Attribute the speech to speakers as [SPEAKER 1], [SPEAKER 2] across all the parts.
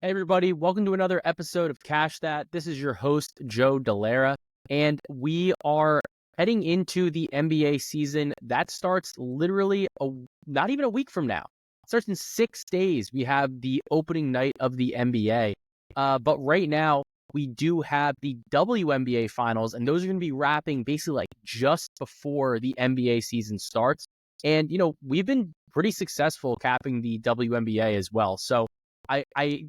[SPEAKER 1] Hey everybody, welcome to another episode of Cash That. This is your host, Joe Dellera, and we are heading into the NBA season. That starts literally not even a week from now. It starts in 6 days. We have the opening night of the NBA. But right now, we do have the WNBA Finals, and those are going to be wrapping basically like just before the NBA season starts. And, we've been pretty successful capping the WNBA as well. So I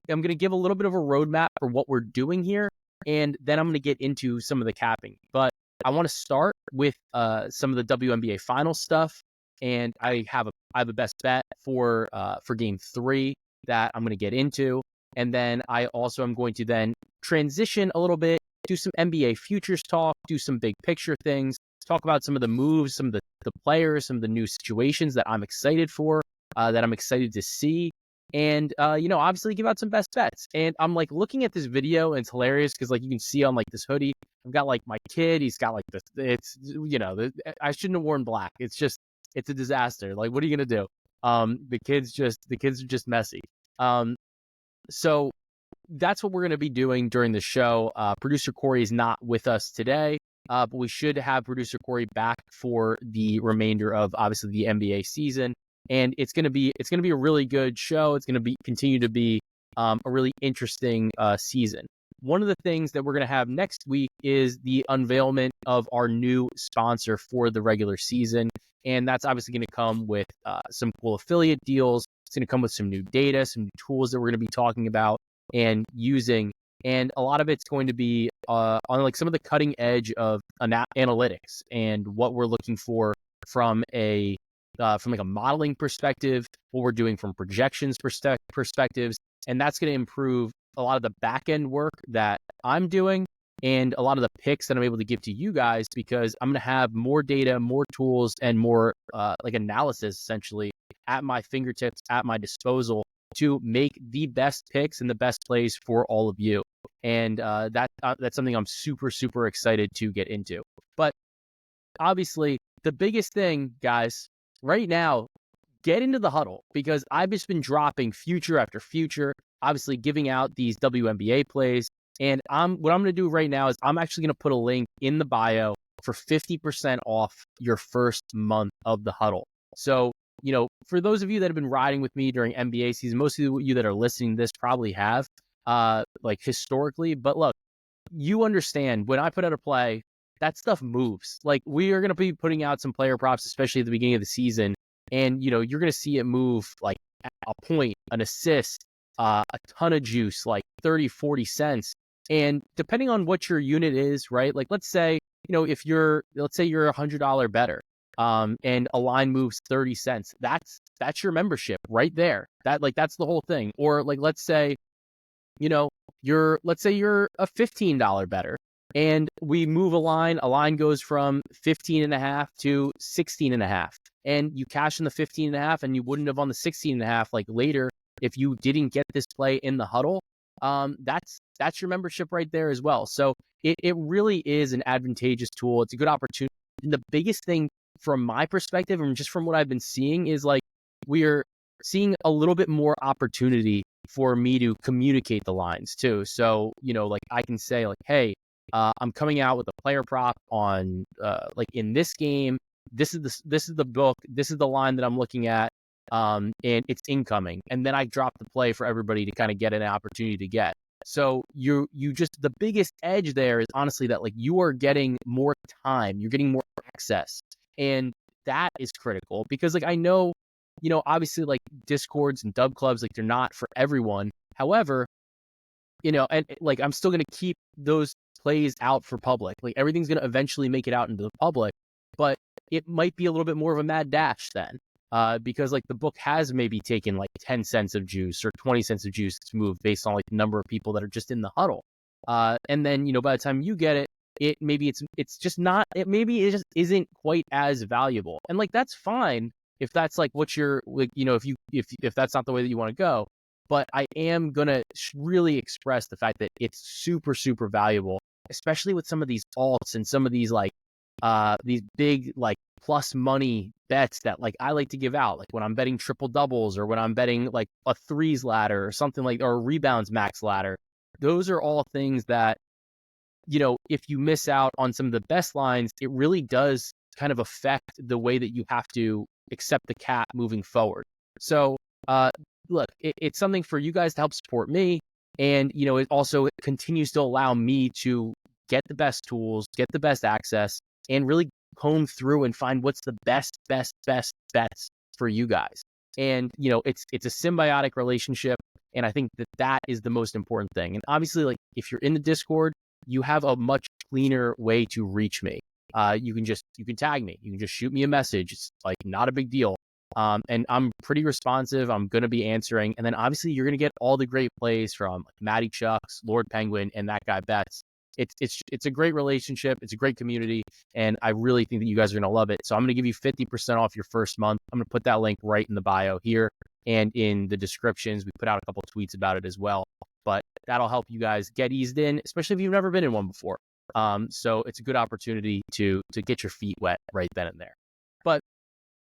[SPEAKER 1] am going to give a little bit of a roadmap for what we're doing here, and then I'm going to get into some of the capping. But I want to start with some of the WNBA final stuff, and I have a best bet for Game 3 that I'm going to get into, and then I also am going to then transition a little bit, do some NBA futures talk, do some big picture things, talk about some of the moves, some of the players, some of the new situations that I'm excited for, that I'm excited to see. And, obviously give out some best bets. And I'm like looking at this video and it's hilarious because like you can see on like this hoodie, I've got like my kid, he's got like this, I shouldn't have worn black. It's a disaster. Like, what are you going to do? The kids are just messy. So that's what we're going to be doing during the show. Producer Corey is not with us today, but we should have producer Corey back for the remainder of obviously the NBA season. And it's going to be a really good show. It's going to continue to be a really interesting season. One of the things that we're going to have next week is the unveilment of our new sponsor for the regular season. And that's obviously going to come with some cool affiliate deals. It's going to come with some new data, some new tools that we're going to be talking about and using. And a lot of it's going to be on like some of the cutting edge of analytics and what we're looking for from like a modeling perspective, what we're doing from projections perspectives. And that's going to improve a lot of the back end work that I'm doing and a lot of the picks that I'm able to give to you guys, because I'm going to have more data, more tools, and more like analysis essentially at my fingertips, at my disposal to make the best picks and the best plays for all of you. And that's something I'm super, super excited to get into. But obviously, the biggest thing, guys, right now, get into the huddle, because I've just been dropping future after future, obviously giving out these WNBA plays. And what I'm going to do right now is I'm actually going to put a link in the bio for 50% off your first month of the huddle. So, for those of you that have been riding with me during NBA season, most of you that are listening to this probably have, like historically. But look, you understand when I put out a play, that stuff moves. Like, we are going to be putting out some player props, especially at the beginning of the season. And, you're going to see it move like a point, an assist, a ton of juice, like 30, 40 cents. And depending on what your unit is, right? Like, let's say you're $100 better, and a line moves 30 cents. That's your membership right there. That's the whole thing. Or like, let's say you're a $15 better, and we move a line goes from 15.5 to 16.5, and you cash in the 15.5, and you wouldn't have on the 16.5 like later if you didn't get this play in the huddle. That's your membership right there as well. So it really is an advantageous tool. It's a good opportunity. And the biggest thing from my perspective, and just from what I've been seeing, is like we're seeing a little bit more opportunity for me to communicate the lines too. So, like I can say like, hey, I'm coming out with a player prop on like in this game. This is the book. This is the line that I'm looking at, and it's incoming. And then I drop the play for everybody to kind of get an opportunity to get. So you just, the biggest edge there is honestly that like you are getting more time, you're getting more access, and that is critical because like I know, obviously like Discords and dub clubs, like they're not for everyone. However, and like I'm still gonna keep those plays out for public. Like everything's gonna eventually make it out into the public, but it might be a little bit more of a mad dash then. Because like the book has maybe taken like 10 cents of juice or 20 cents of juice to move based on like the number of people that are just in the huddle. And then, by the time you get it, it's just not, it just isn't quite as valuable. And like, that's fine if that's like what you're like, if that's not the way that you want to go. But I am going to really express the fact that it's super, super valuable, especially with some of these alts and some of these like these big like plus money bets that like I like to give out, like when I'm betting triple doubles or when I'm betting like a threes ladder or something like, or a rebounds max ladder. Those are all things that, if you miss out on some of the best lines, it really does kind of affect the way that you have to accept the cap moving forward. So, look, it's something for you guys to help support me. And, it also continues to allow me to get the best tools, get the best access, and really comb through and find what's the best bets for you guys. And, it's a symbiotic relationship. And I think that is the most important thing. And obviously, like if you're in the Discord, you have a much cleaner way to reach me. You can tag me. You can just shoot me a message. It's like not a big deal. And I'm pretty responsive. I'm going to be answering. And then obviously you're going to get all the great plays from like Matty Chucks, Lord Penguin, and that guy Betts. It's a great relationship. It's a great community. And I really think that you guys are going to love it. So I'm going to give you 50% off your first month. I'm going to put that link right in the bio here and in the descriptions. We put out a couple of tweets about it as well. But that'll help you guys get eased in, especially if you've never been in one before. So it's a good opportunity to get your feet wet right then and there. But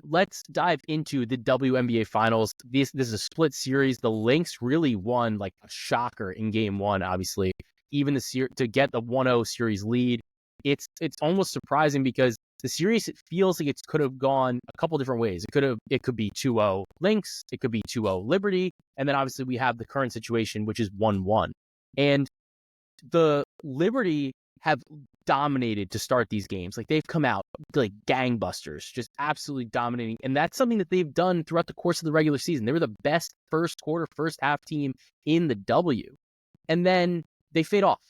[SPEAKER 1] let's dive into the WNBA Finals. This is a split series. The Lynx really won like a shocker in game one, obviously. Even to get the 1-0 series lead, it's almost surprising because the series, it feels like it could have gone a couple different ways. It could be 2-0 Lynx, it could be 2-0 Liberty, and then obviously we have the current situation, which is 1-1. And the Liberty have dominated to start these games. Like they've come out like gangbusters, just absolutely dominating. And that's something that they've done throughout the course of the regular season. They were the best first half team in the W. And then they fade off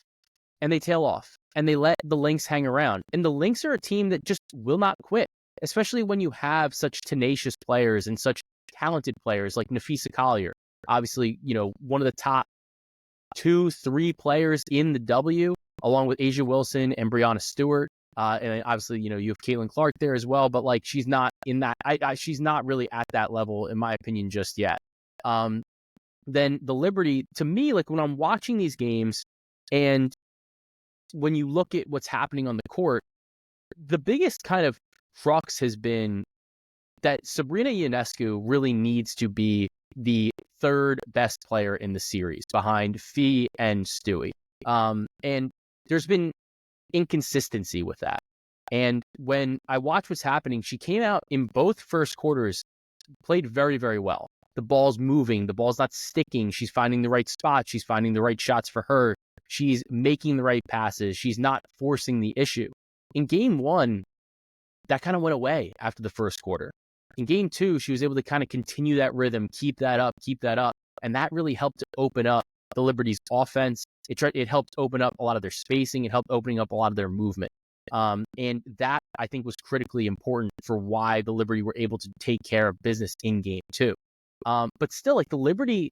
[SPEAKER 1] and they tail off and they let the Lynx hang around. And the Lynx are a team that just will not quit, especially when you have such tenacious players and such talented players like Napheesa Collier. Obviously, one of the top 2-3 players in the W, along with A'ja Wilson and Breanna Stewart. And obviously, you have Caitlin Clark there as well, but like she's not in that. She's not really at that level, in my opinion, just yet. Then the Liberty, to me, like when I'm watching these games, and when you look at what's happening on the court, the biggest kind of crux has been that Sabrina Ionescu really needs to be the third best player in the series behind Fee and Stewie. And there's been inconsistency with that. And when I watch what's happening, she came out in both first quarters, played very, very well. The ball's moving. The ball's not sticking. She's finding the right spot. She's finding the right shots for her. She's making the right passes. She's not forcing the issue. In game one, that kind of went away after the first quarter. In game two, she was able to kind of continue that rhythm, keep that up. And that really helped to open up the Liberty's offense. It helped open up a lot of their spacing. It helped opening up a lot of their movement. And that, I think, was critically important for why the Liberty were able to take care of business in game two. But still, like the Liberty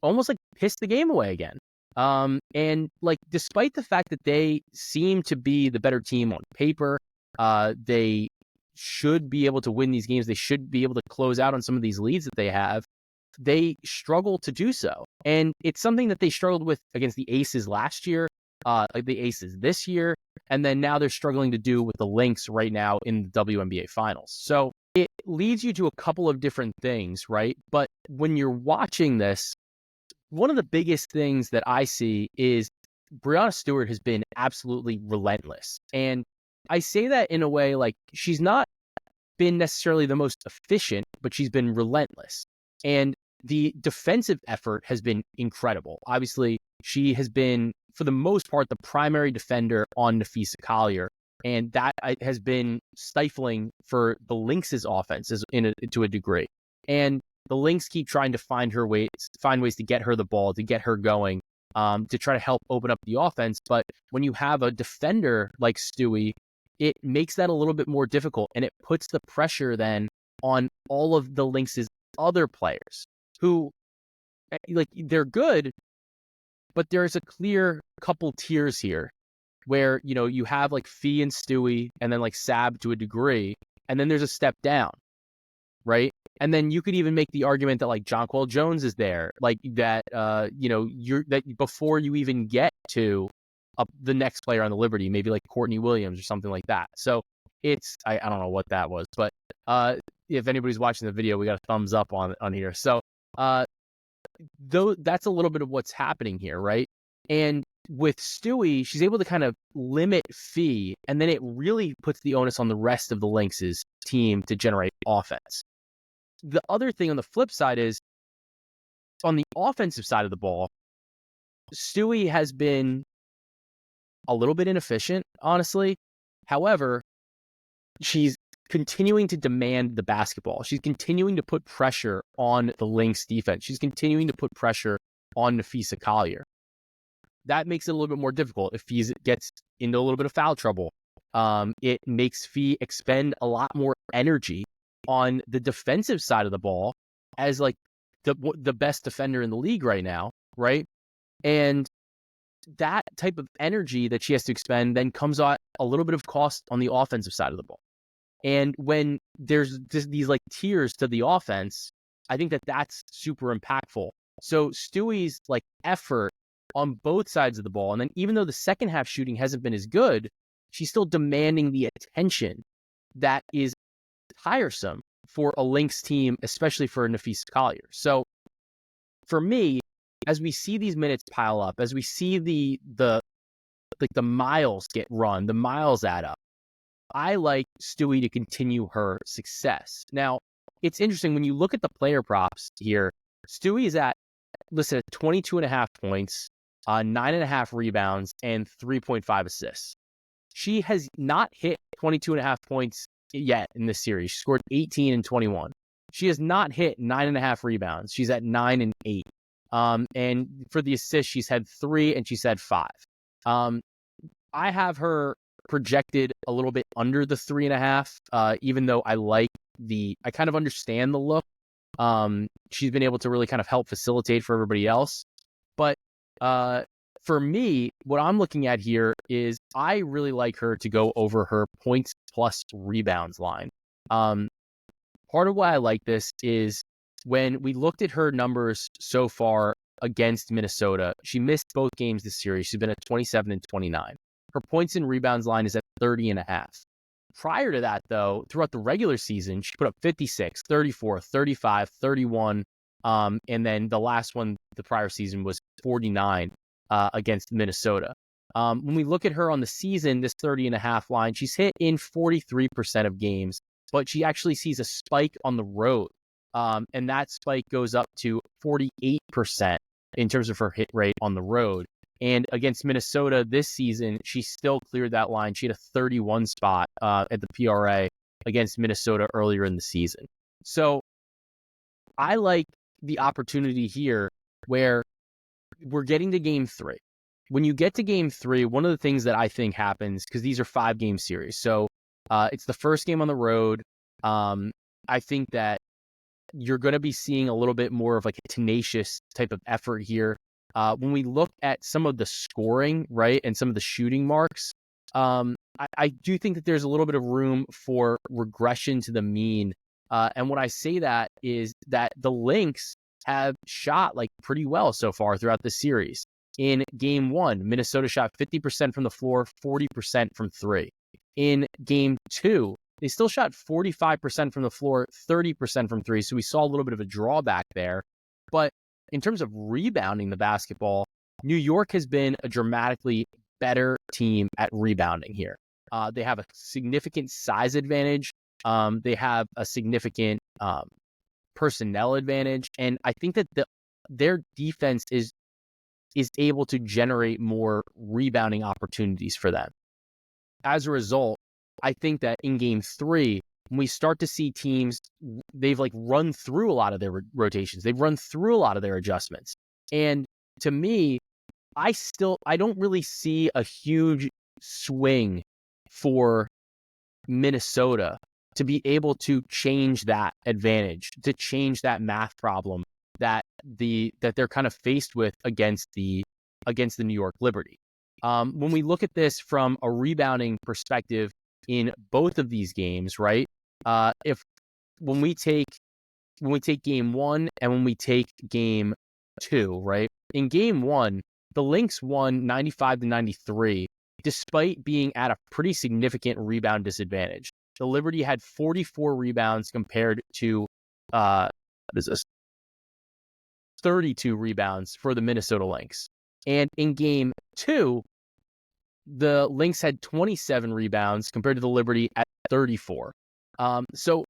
[SPEAKER 1] almost like pissed the game away again. And like, despite the fact that they seem to be the better team on paper, they should be able to win these games. They should be able to close out on some of these leads that they have. They struggle to do so. And it's something that they struggled with against the Aces last year, like the Aces this year. And then now they're struggling to do with the Lynx right now in the WNBA Finals. So it leads you to a couple of different things, right? But when you're watching this, one of the biggest things that I see is Breanna Stewart has been absolutely relentless. And I say that in a way like she's not been necessarily the most efficient, but she's been relentless. And the defensive effort has been incredible. Obviously, she has been, for the most part, the primary defender on Napheesa Collier. And that has been stifling for the Lynx's offense to a degree. And the Lynx keep trying to find ways to get her the ball, to get her going, to try to help open up the offense. But when you have a defender like Stewie, it makes that a little bit more difficult. And it puts the pressure then on all of the Lynx's other players who, like, they're good, but there's a clear couple tiers here where, you have like Fee and Stewie and then like Sab to a degree, and then there's a step down, right? And then you could even make the argument that like Jonquel Jones is there, like that, that before you even get to the next player on the Liberty, maybe like Courtney Williams or something like that. So I don't know what that was, but if anybody's watching the video, we got a thumbs up on here. So though that's a little bit of what's happening here, right? And with Stewie, she's able to kind of limit Fee, and then it really puts the onus on the rest of the Lynx's team to generate offense. The other thing on the flip side is, on the offensive side of the ball, Stewie has been a little bit inefficient, honestly. However, she's continuing to demand the basketball. She's continuing to put pressure on the Lynx defense. She's continuing to put pressure on Napheesa Collier. That makes it a little bit more difficult if Fee gets into a little bit of foul trouble. It makes Fee expend a lot more energy on the defensive side of the ball as like the best defender in the league right now, right? And that type of energy that she has to expend then comes at a little bit of cost on the offensive side of the ball. And when there's just these like tiers to the offense, I think that that's super impactful. So Stewie's like effort on both sides of the ball, and then even though the second half shooting hasn't been as good, she's still demanding the attention that is tiresome for a Lynx team, especially for Napheesa Collier. So for me, as we see these minutes pile up, as we see the miles get run, the miles add up, I like Stewie to continue her success. Now, it's interesting when you look at the player props here, Stewie is listed at 22.5 points, 9.5 rebounds, and 3.5 assists. She has not hit 22.5 points yet in this series. She scored 18 and 21. She has not hit 9.5 rebounds. She's at 9 and 8. And for the assists, she's had 3 and she's had 5. I have her projected a little bit under the 3.5, even though I kind of understand the look. She's been able to really kind of help facilitate for everybody else. But for me, what I'm looking at here is I really like her to go over her points plus rebounds line. Part of why I like this is when we looked at her numbers so far against Minnesota, she missed both games this series. She's been at 27 and 29. Her points and rebounds line is at 30.5. Prior to that, though, throughout the regular season, she put up 56, 34, 35, 31. And then the last one, the prior season, was 49 against Minnesota. When we look at her on the season, this 30.5 line, she's hit in 43% of games, but she actually sees a spike on the road. And that spike goes up to 48% in terms of her hit rate on the road. And against Minnesota this season, she still cleared that line. She had a 31 spot at the PRA against Minnesota earlier in the season. So I like the opportunity here where we're getting to game 3. When you get to game 3, one of the things that I think happens, because these are 5-game series, so it's the first game on the road. I think that you're going to be seeing a little bit more of like a tenacious type of effort here. When we look at some of the scoring, right, and some of the shooting marks, I do think that there's a little bit of room for regression to the mean. And when I say that is that the Lynx have shot like pretty well so far throughout the series. In game 1, Minnesota shot 50% from the floor, 40% from 3. In game 2, they still shot 45% from the floor, 30% from 3. So we saw a little bit of a drawback there. But in terms of rebounding the basketball, New York has been a dramatically better team at rebounding here. They have a significant size advantage. They have a significant personnel advantage. And I think that their defense is able to generate more rebounding opportunities for them. As a result, I think that in game 3, when we start to see teams, they've like run through a lot of their rotations. They've run through a lot of their adjustments. And to me, I don't really see a huge swing for Minnesota to be able to change that advantage, to change that math problem that they're kind of faced with against the New York Liberty. When we look at this from a rebounding perspective in both of these games, right? When we take game 1 and when we take game 2, right? In game 1, the Lynx won 95-93 despite being at a pretty significant rebound disadvantage. The Liberty had 44 rebounds compared to this is 32 rebounds for the Minnesota Lynx. And in game 2, the Lynx had 27 rebounds compared to the Liberty at 34. So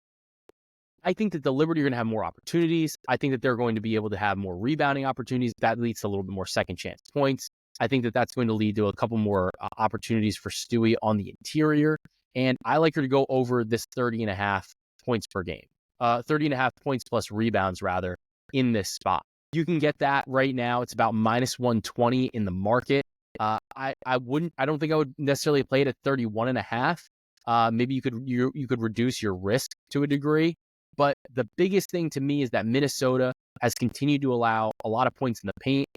[SPEAKER 1] I think that the Liberty are going to have more opportunities. I think that they're going to be able to have more rebounding opportunities. That leads to a little bit more second chance points. I think that that's going to lead to a couple more opportunities for Stewie on the interior. And I like her to go over this 30.5 points per game. 30.5 points plus rebounds, rather, in this spot. You can get that right now. It's about minus 120 in the market. I don't think I would necessarily play it at 31.5. Maybe you could reduce your risk to a degree. But the biggest thing to me is that Minnesota has continued to allow a lot of points in the paint.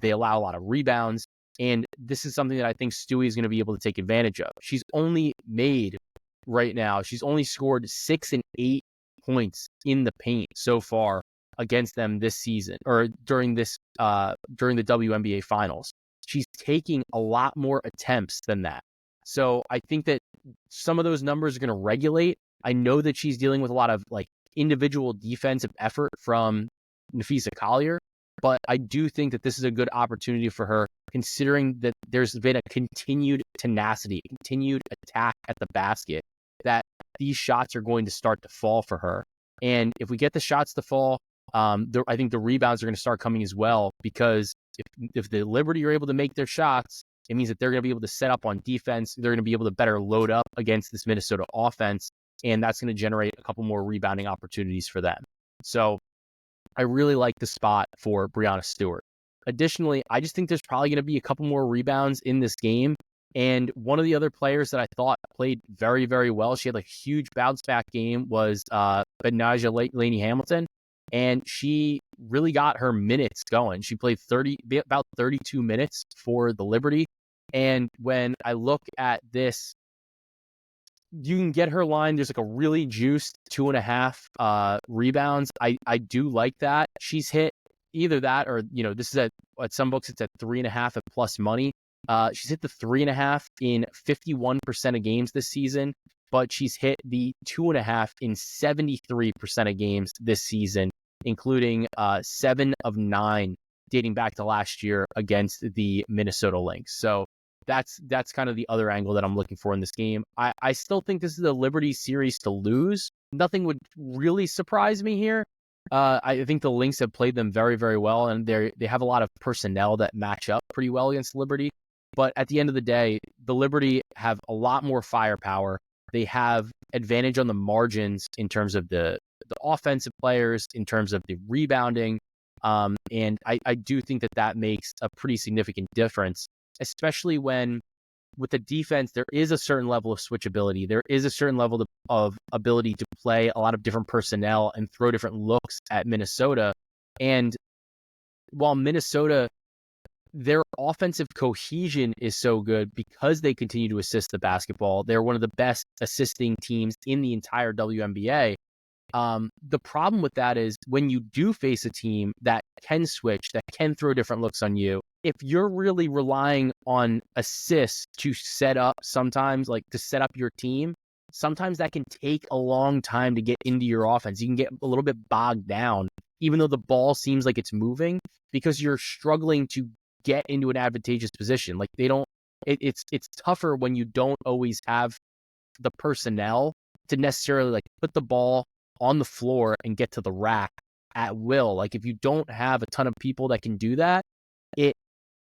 [SPEAKER 1] They allow a lot of rebounds. And this is something that I think Stewie is going to be able to take advantage of. She's only scored 6 and 8 points in the paint so far against them this season, or during the WNBA Finals. She's taking a lot more attempts than that. So I think that some of those numbers are going to regulate. I know that she's dealing with a lot of individual defensive effort from Napheesa Collier, but I do think that this is a good opportunity for her, considering that there's been a continued tenacity, continued attack at the basket, that these shots are going to start to fall for her. And if we get the shots to fall, I think the rebounds are going to start coming as well, because if the Liberty are able to make their shots, it means that they're going to be able to set up on defense. They're going to be able to better load up against this Minnesota offense, and that's going to generate a couple more rebounding opportunities for them. So I really like the spot for Breanna Stewart. Additionally, I just think there's probably going to be a couple more rebounds in this game. And one of the other players that I thought played very, very well, she had a huge bounce back game, was Breanna Laney Hamilton. And she really got her minutes going. She played about 32 minutes for the Liberty. And when I look at this, you can get her line. There's a really juiced 2.5 rebounds. I do like that. She's hit either that, or this is at some books it's at 3.5 at plus money. She's hit the 3.5 in 51% of games this season, but she's hit the 2.5 in 73% of games this season, including 7 of 9 dating back to last year against the Minnesota Lynx. So that's kind of the other angle that I'm looking for in this game. I still think this is a Liberty series to lose. Nothing would really surprise me here. I think the Lynx have played them very, very well, and they have a lot of personnel that match up pretty well against Liberty. But at the end of the day, the Liberty have a lot more firepower. They have advantage on the margins in terms of the offensive players, in terms of the rebounding. And I do think that makes a pretty significant difference, especially when with the defense, there is a certain level of switchability. There is a certain level of ability to play a lot of different personnel and throw different looks at Minnesota. And while Minnesota, their offensive cohesion is so good because they continue to assist the basketball. They're one of the best assisting teams in the entire WNBA. The problem with that is when you do face a team that can switch, that can throw different looks on you, if you're really relying on assists to set up to set up your team, sometimes that can take a long time to get into your offense. You can get a little bit bogged down, even though the ball seems like it's moving, because you're struggling to get into an advantageous position. It's tougher when you don't always have the personnel to necessarily put the ball on the floor and get to the rack at will. If you don't have a ton of people that can do that, it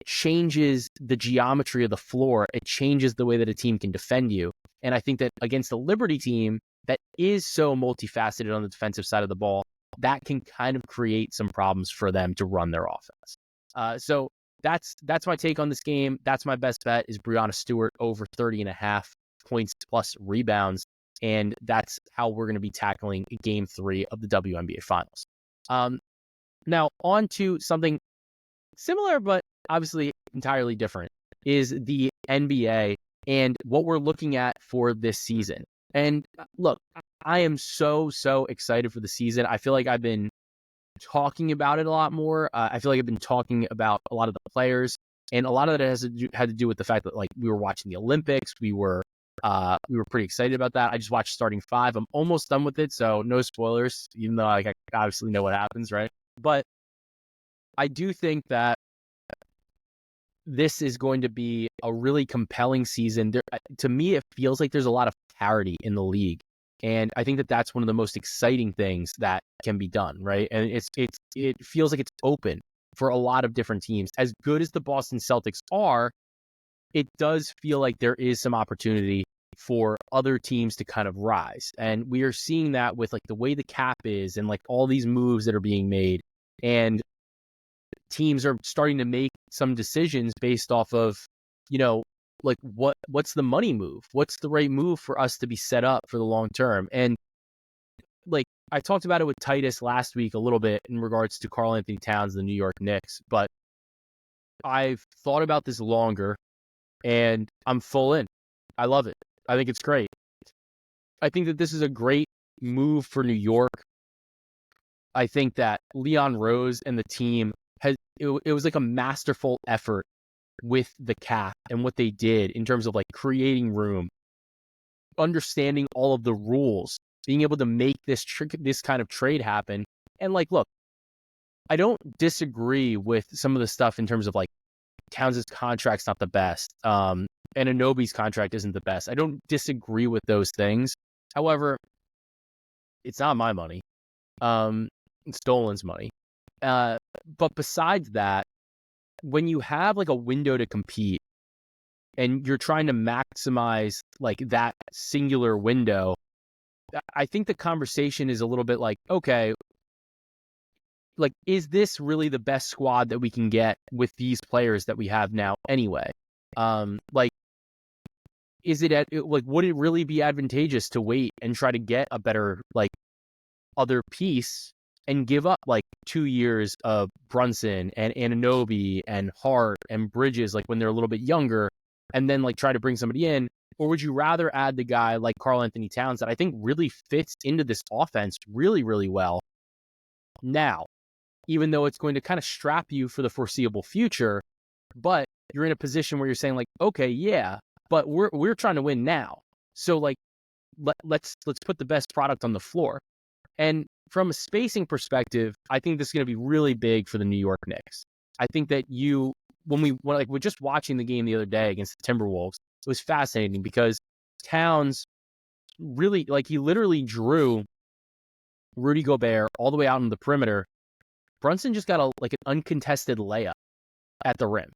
[SPEAKER 1] changes the geometry of the floor. It changes the way that a team can defend you. And I think that against the Liberty team that is so multifaceted on the defensive side of the ball, that can kind of create some problems for them to run their offense. So that's my take on this game. That's my best bet, is Breanna Stewart over 30.5 points plus rebounds. And that's how we're going to be tackling Game 3 of the WNBA Finals. Now, on to something similar, but obviously entirely different, is the NBA and what we're looking at for this season. And look, I am so excited for the season. I feel like I've been talking about it a lot more. I feel like I've been talking about a lot of the players. And a lot of that had to do with the fact that like we were watching the Olympics. We were pretty excited about that. I just watched starting five. I'm almost done with it, so no spoilers, even though like, I obviously know what happens, right? But I do think that this is going to be a really compelling season. To me, it feels like there's a lot of parity in the league. And I think that that's one of the most exciting things that can be done, right? And it feels like it's open for a lot of different teams. As good as the Boston Celtics are, it does feel like there is some opportunity for other teams to kind of rise. And we are seeing that with like the way the cap is and like all these moves that are being made. And teams are starting to make some decisions based off of, like what's the money move? What's the right move for us to be set up for the long term? And like I talked about it with Titus last week a little bit in regards to Karl-Anthony Towns, the New York Knicks, but I've thought about this longer and I'm full in. I love it. I think it's great. I think that this is a great move for New York. I think that Leon Rose and the team it was like a masterful effort with the cap and what they did in terms of like creating room, understanding all of the rules, being able to make this kind of trade happen. And like, look, I don't disagree with some of the stuff in terms of like Towns' contract's not the best. And Anunoby's contract isn't the best. I don't disagree with those things. However, it's not my money. It's Dolan's money. But besides that, when you have like a window to compete and you're trying to maximize like that singular window, I think the conversation is a little bit like, okay, like, is this really the best squad that we can get with these players that we have now anyway? Like, is it like, would it really be advantageous to wait and try to get a better, like, other piece and give up like 2 years of Brunson and Anunoby and Hart and Bridges, like when they're a little bit younger, and then like try to bring somebody in? Or would you rather add the guy like Karl-Anthony Towns that I think really fits into this offense really, really well now, even though it's going to kind of strap you for the foreseeable future, but you're in a position where you're saying like, okay, yeah, but we're trying to win now. So like, let's put the best product on the floor. And from a spacing perspective, I think this is going to be really big for the New York Knicks. I think that when we're just watching the game the other day against the Timberwolves, it was fascinating because Towns really, like, he literally drew Rudy Gobert all the way out on the perimeter. Brunson just got an uncontested layup at the rim.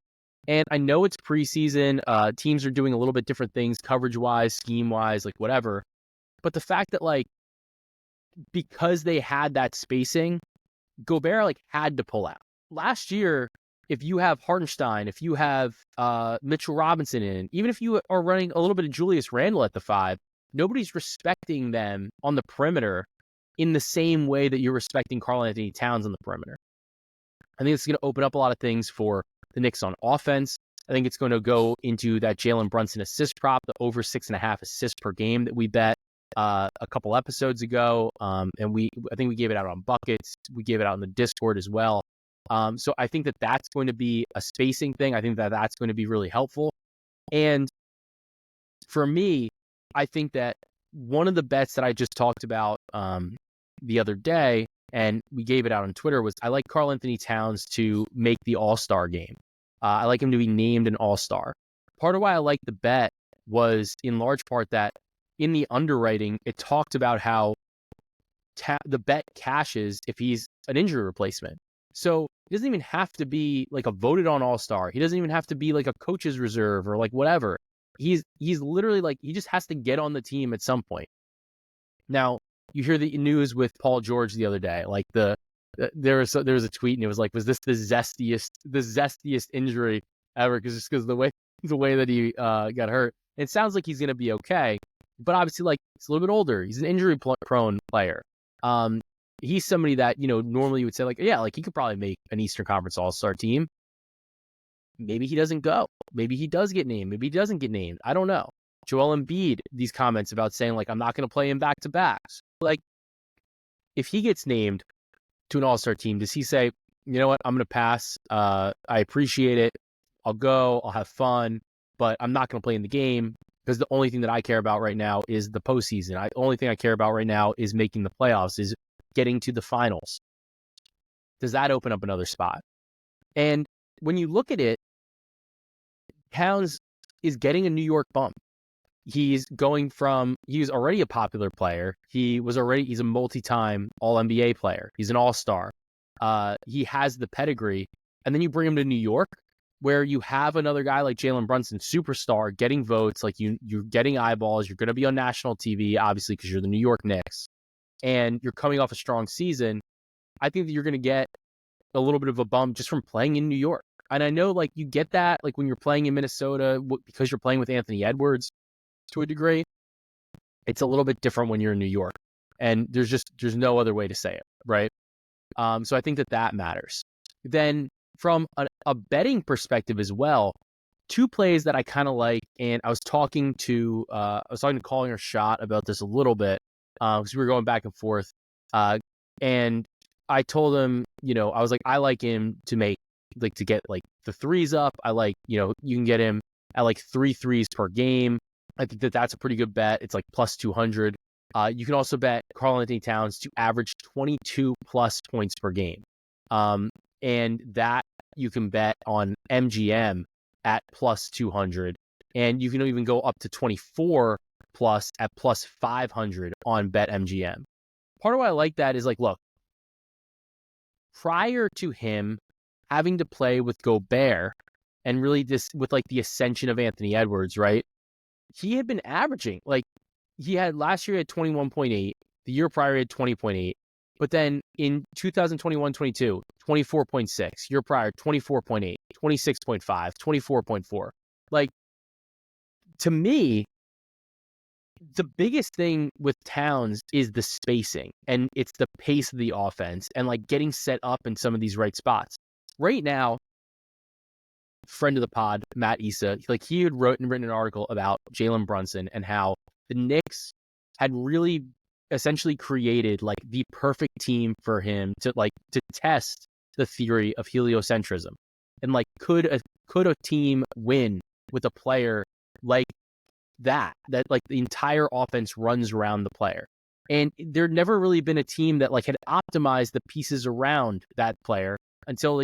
[SPEAKER 1] And I know it's preseason. Teams are doing a little bit different things, coverage-wise, scheme-wise, like whatever. But the fact that like, because they had that spacing, Gobert like had to pull out. Last year, if you have Hartenstein, if you have Mitchell Robinson in, even if you are running a little bit of Julius Randle at the 5, nobody's respecting them on the perimeter in the same way that you're respecting Karl-Anthony Towns on the perimeter. I think it's going to open up a lot of things for the Knicks on offense. I think it's going to go into that Jalen Brunson assist prop, the over 6.5 assists per game that we bet a couple episodes ago. And I think we gave it out on Buckets. We gave it out in the Discord as well. So I think that that's going to be a spacing thing. I think that that's going to be really helpful. And for me, I think that one of the bets that I just talked about the other day, and we gave it out on Twitter, was I like Karl-Anthony Towns to make the All-Star game. I like him to be named an All-Star. Part of why I like the bet was in large part that in the underwriting, it talked about how the bet cashes if he's an injury replacement. So he doesn't even have to be like a voted on All-Star. He doesn't even have to be like a coach's reserve or like whatever. He's literally like, he just has to get on the team at some point. Now, you hear the news with Paul George the other day, like there was a tweet and it was like, was this the zestiest injury ever? Because the way that he got hurt. It sounds like he's going to be okay, but obviously like he's a little bit older. He's an injury prone player. He's somebody that, normally you would say like, yeah, like he could probably make an Eastern Conference All-Star team. Maybe he doesn't go. Maybe he does get named. Maybe he doesn't get named. I don't know. Joel Embiid, these comments about saying like, I'm not going to play him back-to-backs. Like, if he gets named to an All-Star team, does he say, you know what, I'm going to pass. I appreciate it. I'll go, I'll have fun, but I'm not going to play in the game because the only thing that I care about right now is the postseason. The only thing I care about right now is making the playoffs, is getting to the finals. Does that open up another spot? And when you look at it, Towns is getting a New York bump. He's already a popular player. He's a multi-time All-NBA player. He's an all-star. He has the pedigree. And then you bring him to New York, where you have another guy like Jalen Brunson, superstar, getting votes, like you're getting eyeballs. You're going to be on national TV, obviously, because you're the New York Knicks. And you're coming off a strong season. I think that you're going to get a little bit of a bump just from playing in New York. And I know, like, you get that, like, when you're playing in Minnesota, because you're playing with Anthony Edwards to a degree. It's a little bit different when you're in New York. And there's no other way to say it, right? So I think that matters. Then from a betting perspective as well, two plays that I kind of like, and I was talking to Collier Shot about this a little bit, because we were going back and forth. And I told him, I was like, I like him to get like the threes up. I like, you can get him at like 3 threes per game. I think that's a pretty good bet. It's like plus 200. You can also bet Karl-Anthony Towns to average 22 plus points per game. And that you can bet on MGM at plus 200. And you can even go up to 24 plus at plus 500 on BetMGM. Part of why I like that is, like, look, prior to him having to play with Gobert and really with like the ascension of Anthony Edwards, right? He had been averaging, like, last year he had 21.8, the year prior he had 20.8, but then in 2021-22, 24.6, year prior 24.8, 26.5, 24.4. Like, to me, the biggest thing with Towns is the spacing, and it's the pace of the offense and like getting set up in some of these right spots. Right now, friend of the pod, Napheesa, like, he had written an article about Jalen Brunson and how the Knicks had really essentially created like the perfect team for him to test the theory of heliocentrism. And like, could a team win with a player like that like the entire offense runs around the player? And there'd never really been a team that like had optimized the pieces around that player until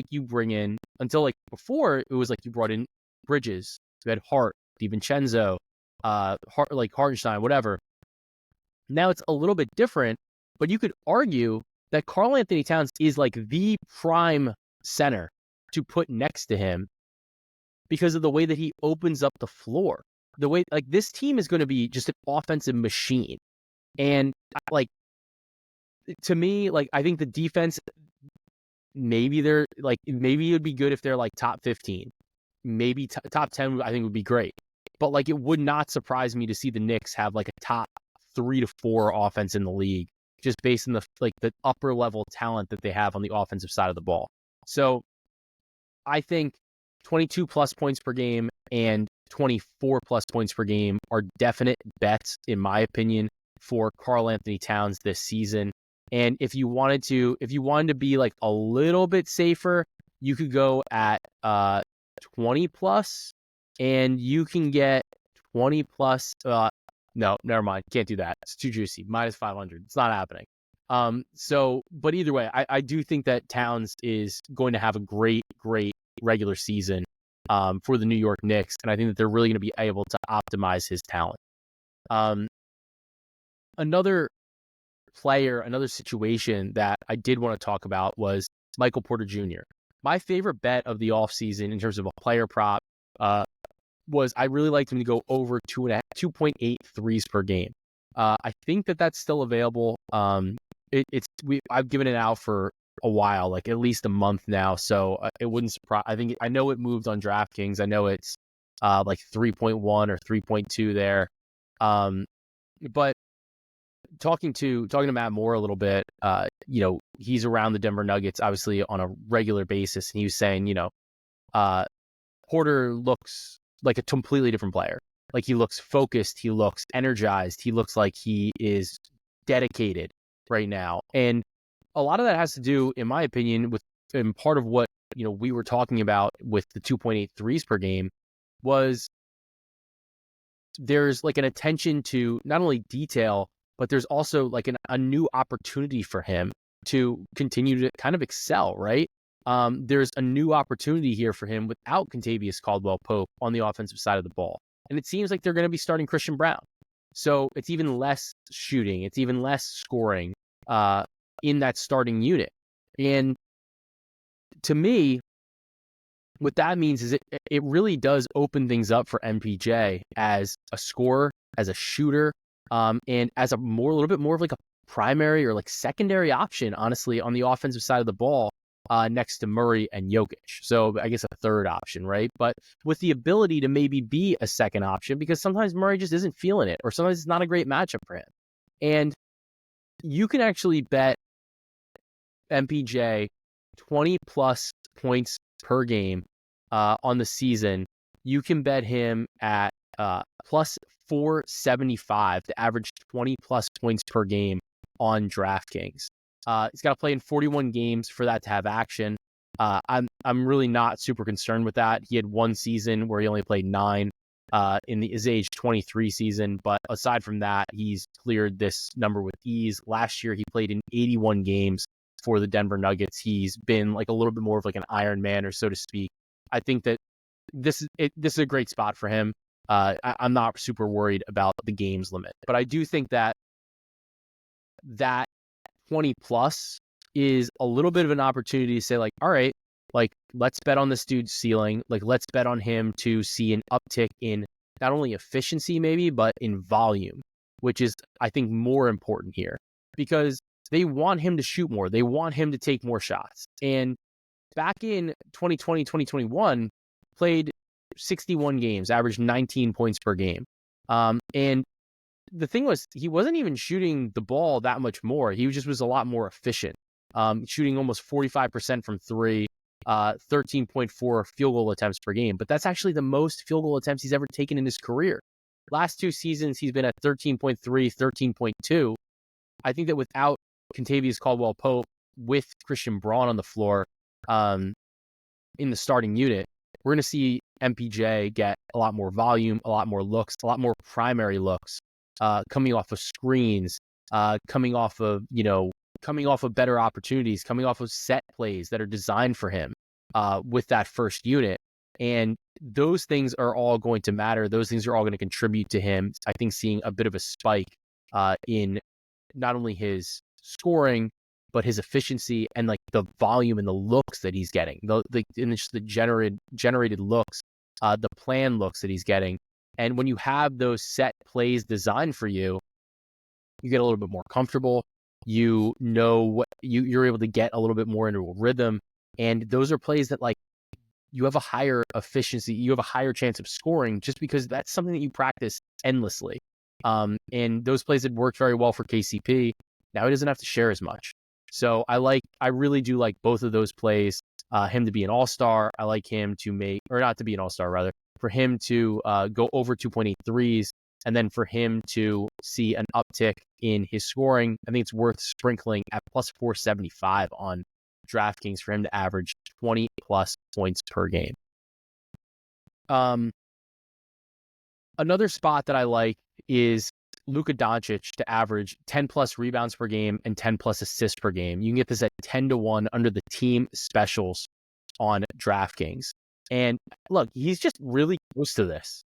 [SPEAKER 1] before it was like you brought in Bridges, you had Hart, DiVincenzo, Hartenstein, whatever. Now it's a little bit different, but you could argue that Karl-Anthony Towns is like the prime center to put next to him because of the way that he opens up the floor. The way, like, this team is going to be just an offensive machine. And like, to me, like, I think the defense, maybe it would be good if they're like top 15, maybe top 10. I think would be great, but like, it would not surprise me to see the Knicks have like a top 3 to 4 offense in the league, just based on the upper level talent that they have on the offensive side of the ball. So I think 22 plus points per game and 24 plus points per game are definite bets, in my opinion, for Karl-Anthony Towns this season. And if you wanted to be like a little bit safer, you could go at 20 plus, and you can get 20 plus. No, never mind. Can't do that. It's too juicy. Minus 500. It's not happening. But either way, I do think that Towns is going to have a great regular season for the New York Knicks, and I think that they're really going to be able to optimize his talent. Another situation that I did want to talk about was Michael Porter Jr. My favorite bet of the offseason in terms of a player prop was, I really liked him to go over 2.8 threes per game. I think that that's still available. I've given it out for a while, like at least a month now, so it wouldn't surprise. I know it moved on DraftKings. I know it's like 3.1 or 3.2 there. But talking to Matt Moore a little bit, he's around the Denver Nuggets obviously on a regular basis, and he was saying, Porter looks like a completely different player. Like, he looks focused, he looks energized, he looks like he is dedicated right now. And a lot of that has to do, in my opinion, and part of what we were talking about with the 2.8 threes per game was there's like an attention to not only detail, but there's also like a new opportunity for him to continue to kind of excel, right? There's a new opportunity here for him without Kentavious Caldwell-Pope on the offensive side of the ball. And it seems like they're going to be starting Christian Braun. So it's even less shooting. It's even less scoring in that starting unit. And to me, what that means is it really does open things up for MPJ as a scorer, as a shooter, and as a little bit more of like a primary or like secondary option, honestly, on the offensive side of the ball next to Murray and Jokic. So I guess a third option, right? But with the ability to maybe be a second option because sometimes Murray just isn't feeling it or sometimes it's not a great matchup for him. And you can actually bet MPJ 20 plus points per game on the season. You can bet him at plus 475 to average 20 plus points per game on DraftKings. He's got to play in 41 games for that to have action. I'm really not super concerned with that. He had one season where he only played 9 in his age 23 season, but aside from that, he's cleared this number with ease. Last year, he played in 81 games for the Denver Nuggets. He's been like a little bit more of like an Iron Man, or so to speak. I think that this is a great spot for him. I'm not super worried about the games limit, but I do think that 20 plus is a little bit of an opportunity to say like, all right, like let's bet on this dude's ceiling. Like let's bet on him to see an uptick in not only efficiency maybe, but in volume, which is I think more important here because they want him to shoot more. They want him to take more shots. And back in 2020, 2021, played 61 games, averaged 19 points per game. And the thing was, he wasn't even shooting the ball that much more. He just was a lot more efficient, shooting almost 45% from three, 13.4 field goal attempts per game. But that's actually the most field goal attempts he's ever taken in his career. Last 2 seasons, he's been at 13.3, 13.2. I think that without Kentavious Caldwell-Pope, with Christian Braun on the floor in the starting unit, we're going to see MPJ get a lot more volume, a lot more looks, a lot more primary looks, coming off of screens, coming off of better opportunities, coming off of set plays that are designed for him with that first unit. And those things are all going to matter. Those things are all going to contribute to him, I think, seeing a bit of a spike in not only his scoring, but his efficiency and like the volume and the looks that he's getting, the generated looks, the plan looks that he's getting. And when you have those set plays designed for you, you get a little bit more comfortable. You know what you're able to get a little bit more into a rhythm. And those are plays that like you have a higher efficiency, you have a higher chance of scoring just because that's something that you practice endlessly. And those plays had worked very well for KCP. Now he doesn't have to share as much. So I really do like both of those plays. Him to be an all-star. I like him to not to be an all-star, rather, for him to go over 2.8 threes, and then for him to see an uptick in his scoring. I think it's worth sprinkling at plus 475 on DraftKings for him to average 20 plus points per game. Another spot that I like is Luka Doncic to average 10 plus rebounds per game and 10 plus assists per game. You can get this at 10-1 under the team specials on DraftKings. And look, he's just really close to this.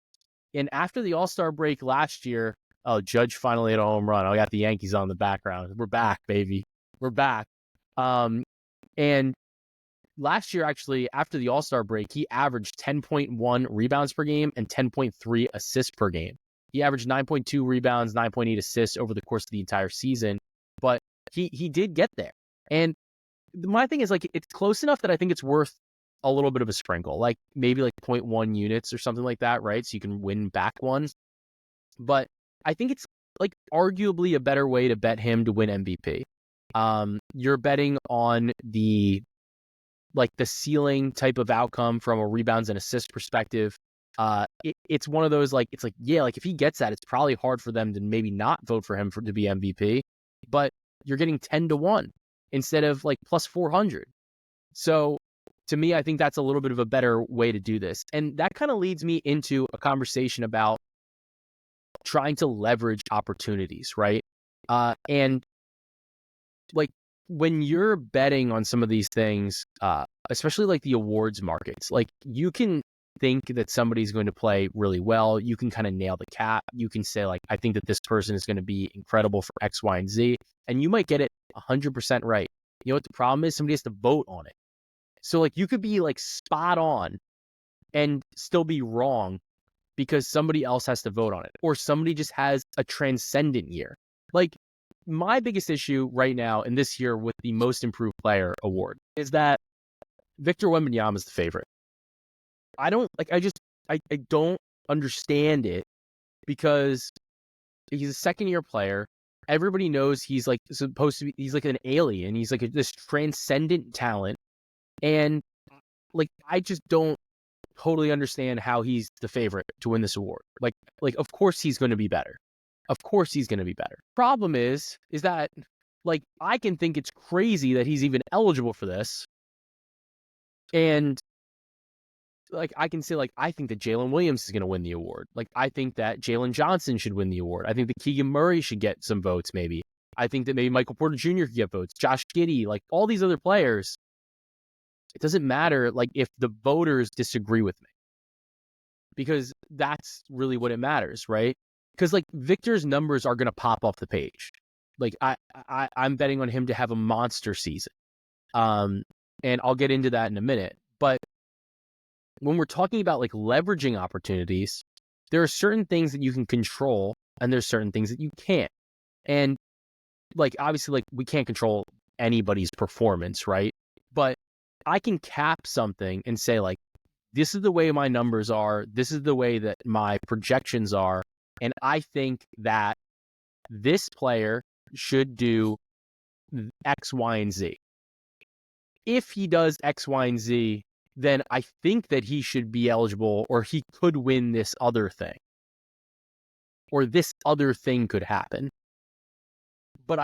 [SPEAKER 1] And after the All-Star break last year, Judge finally hit a home run. I got the Yankees on the background. We're back, baby. We're back. And last year, actually, after the All-Star break, he averaged 10.1 rebounds per game and 10.3 assists per game. He averaged 9.2 rebounds, 9.8 assists over the course of the entire season, but he did get there. And my thing is, like, it's close enough that I think it's worth a little bit of a sprinkle, like maybe like 0.1 units or something like that, right? So you can win back one. But I think it's like arguably a better way to bet him to win MVP. You're betting on the ceiling type of outcome from a rebounds and assist perspective. It's one of those it's like, yeah, like if he gets that, it's probably hard for them to maybe not vote for him to be MVP, but you're getting 10-1 instead of like plus 400. So to me, I think that's a little bit of a better way to do this. And that kind of leads me into a conversation about trying to leverage opportunities, right? And like when you're betting on some of these things, especially like the awards markets, like you can think that somebody's going to play really well. You can kind of nail the cap. You can say like, I think that this person is going to be incredible for X, Y, and Z. And you might get it 100% right. You know what the problem is? Somebody has to vote on it. So like you could be like spot on and still be wrong because somebody else has to vote on it, or somebody just has a transcendent year. Like my biggest issue right now in this year with the Most Improved Player award is that Victor Wembanyama is the favorite. I don't understand it because he's a second-year player. Everybody knows he's like supposed to be, he's like an alien. He's like this transcendent talent. And like, I just don't totally understand how he's the favorite to win this award. Like, of course he's going to be better. Of course he's going to be better. Problem is that like, I can think it's crazy that he's even eligible for this. And like, I can say like, I think that Jalen Williams is going to win the award. Like, I think that Jalen Johnson should win the award. I think that Keegan Murray should get some votes maybe. I think that maybe Michael Porter Jr. could get votes. Josh Giddey, like all these other players. It doesn't matter like if the voters disagree with me, because that's really what it matters, right? Because like Victor's numbers are going to pop off the page. Like I'm betting on him to have a monster season. And I'll get into that in a minute. But when we're talking about like leveraging opportunities, there are certain things that you can control and there's certain things that you can't. And like, obviously, like we can't control anybody's performance, right? But I can cap something and say like, this is the way my numbers are. This is the way that my projections are. And I think that this player should do X, Y, and Z. If he does X, Y, and Z, then I think that he should be eligible, or he could win this other thing, or this other thing could happen. But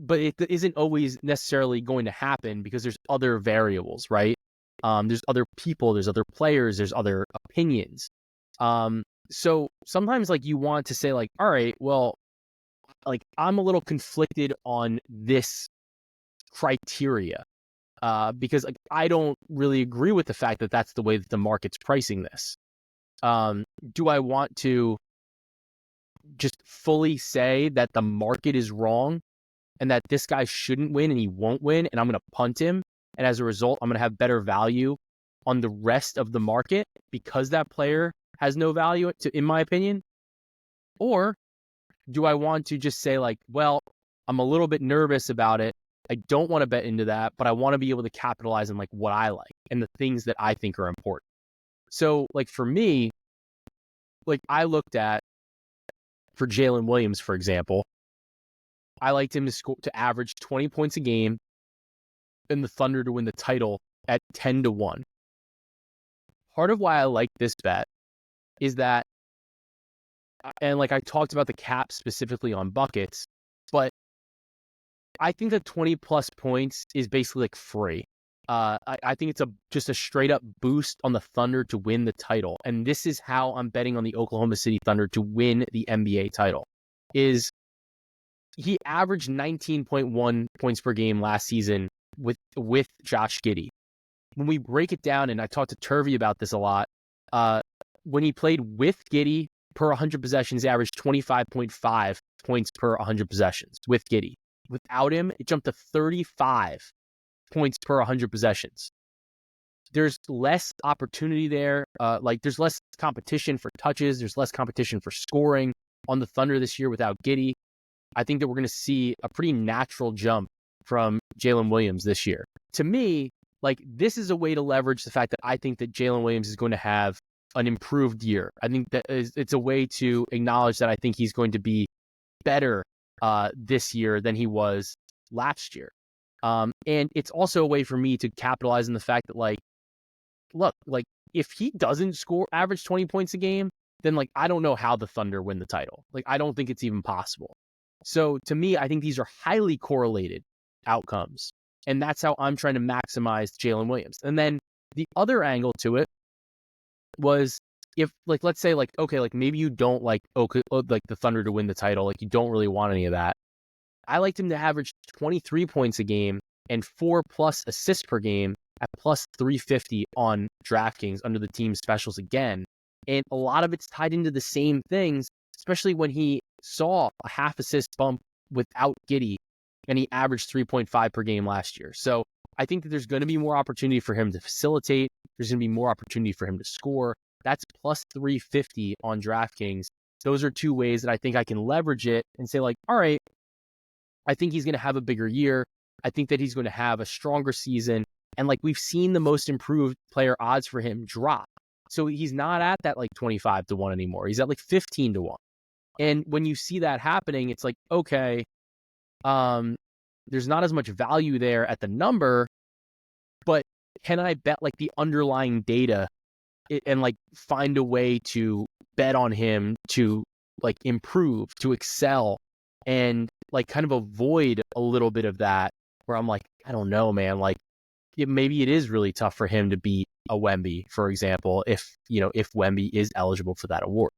[SPEAKER 1] it isn't always necessarily going to happen because there's other variables, right? There's other people, there's other players, there's other opinions. So sometimes like you want to say like, all right, well, like I'm a little conflicted on this criteria. Because like, I don't really agree with the fact that that's the way that the market's pricing this. Do I want to just fully say that the market is wrong and that this guy shouldn't win and he won't win and I'm going to punt him, and as a result, I'm going to have better value on the rest of the market because that player has no value, in my opinion? Or do I want to just say like, well, I'm a little bit nervous about it. I don't want to bet into that, but I want to be able to capitalize on like what I like and the things that I think are important. So like for me, like I looked at, for Jalen Williams, for example, I liked him to average 20 points a game and the Thunder to win the title at 10-1. Part of why I like this bet is that, and like I talked about the cap specifically on buckets, but I think that 20 plus points is basically like free. I think it's just a straight up boost on the Thunder to win the title. And this is how I'm betting on the Oklahoma City Thunder to win the NBA title. Is he averaged 19.1 points per game last season with Josh Giddey. When we break it down, and I talked to Turvey about this a lot, when he played with Giddey per 100 possessions, he averaged 25.5 points per 100 possessions with Giddey. Without him, it jumped to 35 points per 100 possessions. There's less opportunity there. Like there's less competition for touches. There's less competition for scoring on the Thunder this year without Giddey. I think that we're going to see a pretty natural jump from Jalen Williams this year. To me, like this is a way to leverage the fact that I think that Jalen Williams is going to have an improved year. I think that it's a way to acknowledge that I think he's going to be better this year than he was last year. And it's also a way for me to capitalize on the fact that like, look, like if he doesn't average 20 points a game, then like, I don't know how the Thunder win the title. Like, I don't think it's even possible. So to me, I think these are highly correlated outcomes. And that's how I'm trying to maximize Jalen Williams. And then the other angle to it was if, like, let's say, like, okay, like maybe you don't like the Thunder to win the title. Like, you don't really want any of that. I liked him to average 23 points a game and 4+ assists per game at plus 350 on DraftKings under the team specials again. And a lot of it's tied into the same things, especially when he saw a half assist bump without Giddey, and he averaged 3.5 per game last year. So I think that there's going to be more opportunity for him to facilitate. There's going to be more opportunity for him to score. That's plus 350 on DraftKings. Those are two ways that I think I can leverage it and say, like, all right, I think he's going to have a bigger year. I think that he's going to have a stronger season. And like, we've seen the most improved player odds for him drop. So he's not at that like 25-1 anymore. He's at like 15-1. And when you see that happening, it's like, okay, there's not as much value there at the number, but can I bet like the underlying data and like find a way to bet on him to like improve, to excel, and like kind of avoid a little bit of that where I'm like, I don't know, man, like maybe it is really tough for him to beat a Wemby, for example, if Wemby is eligible for that award.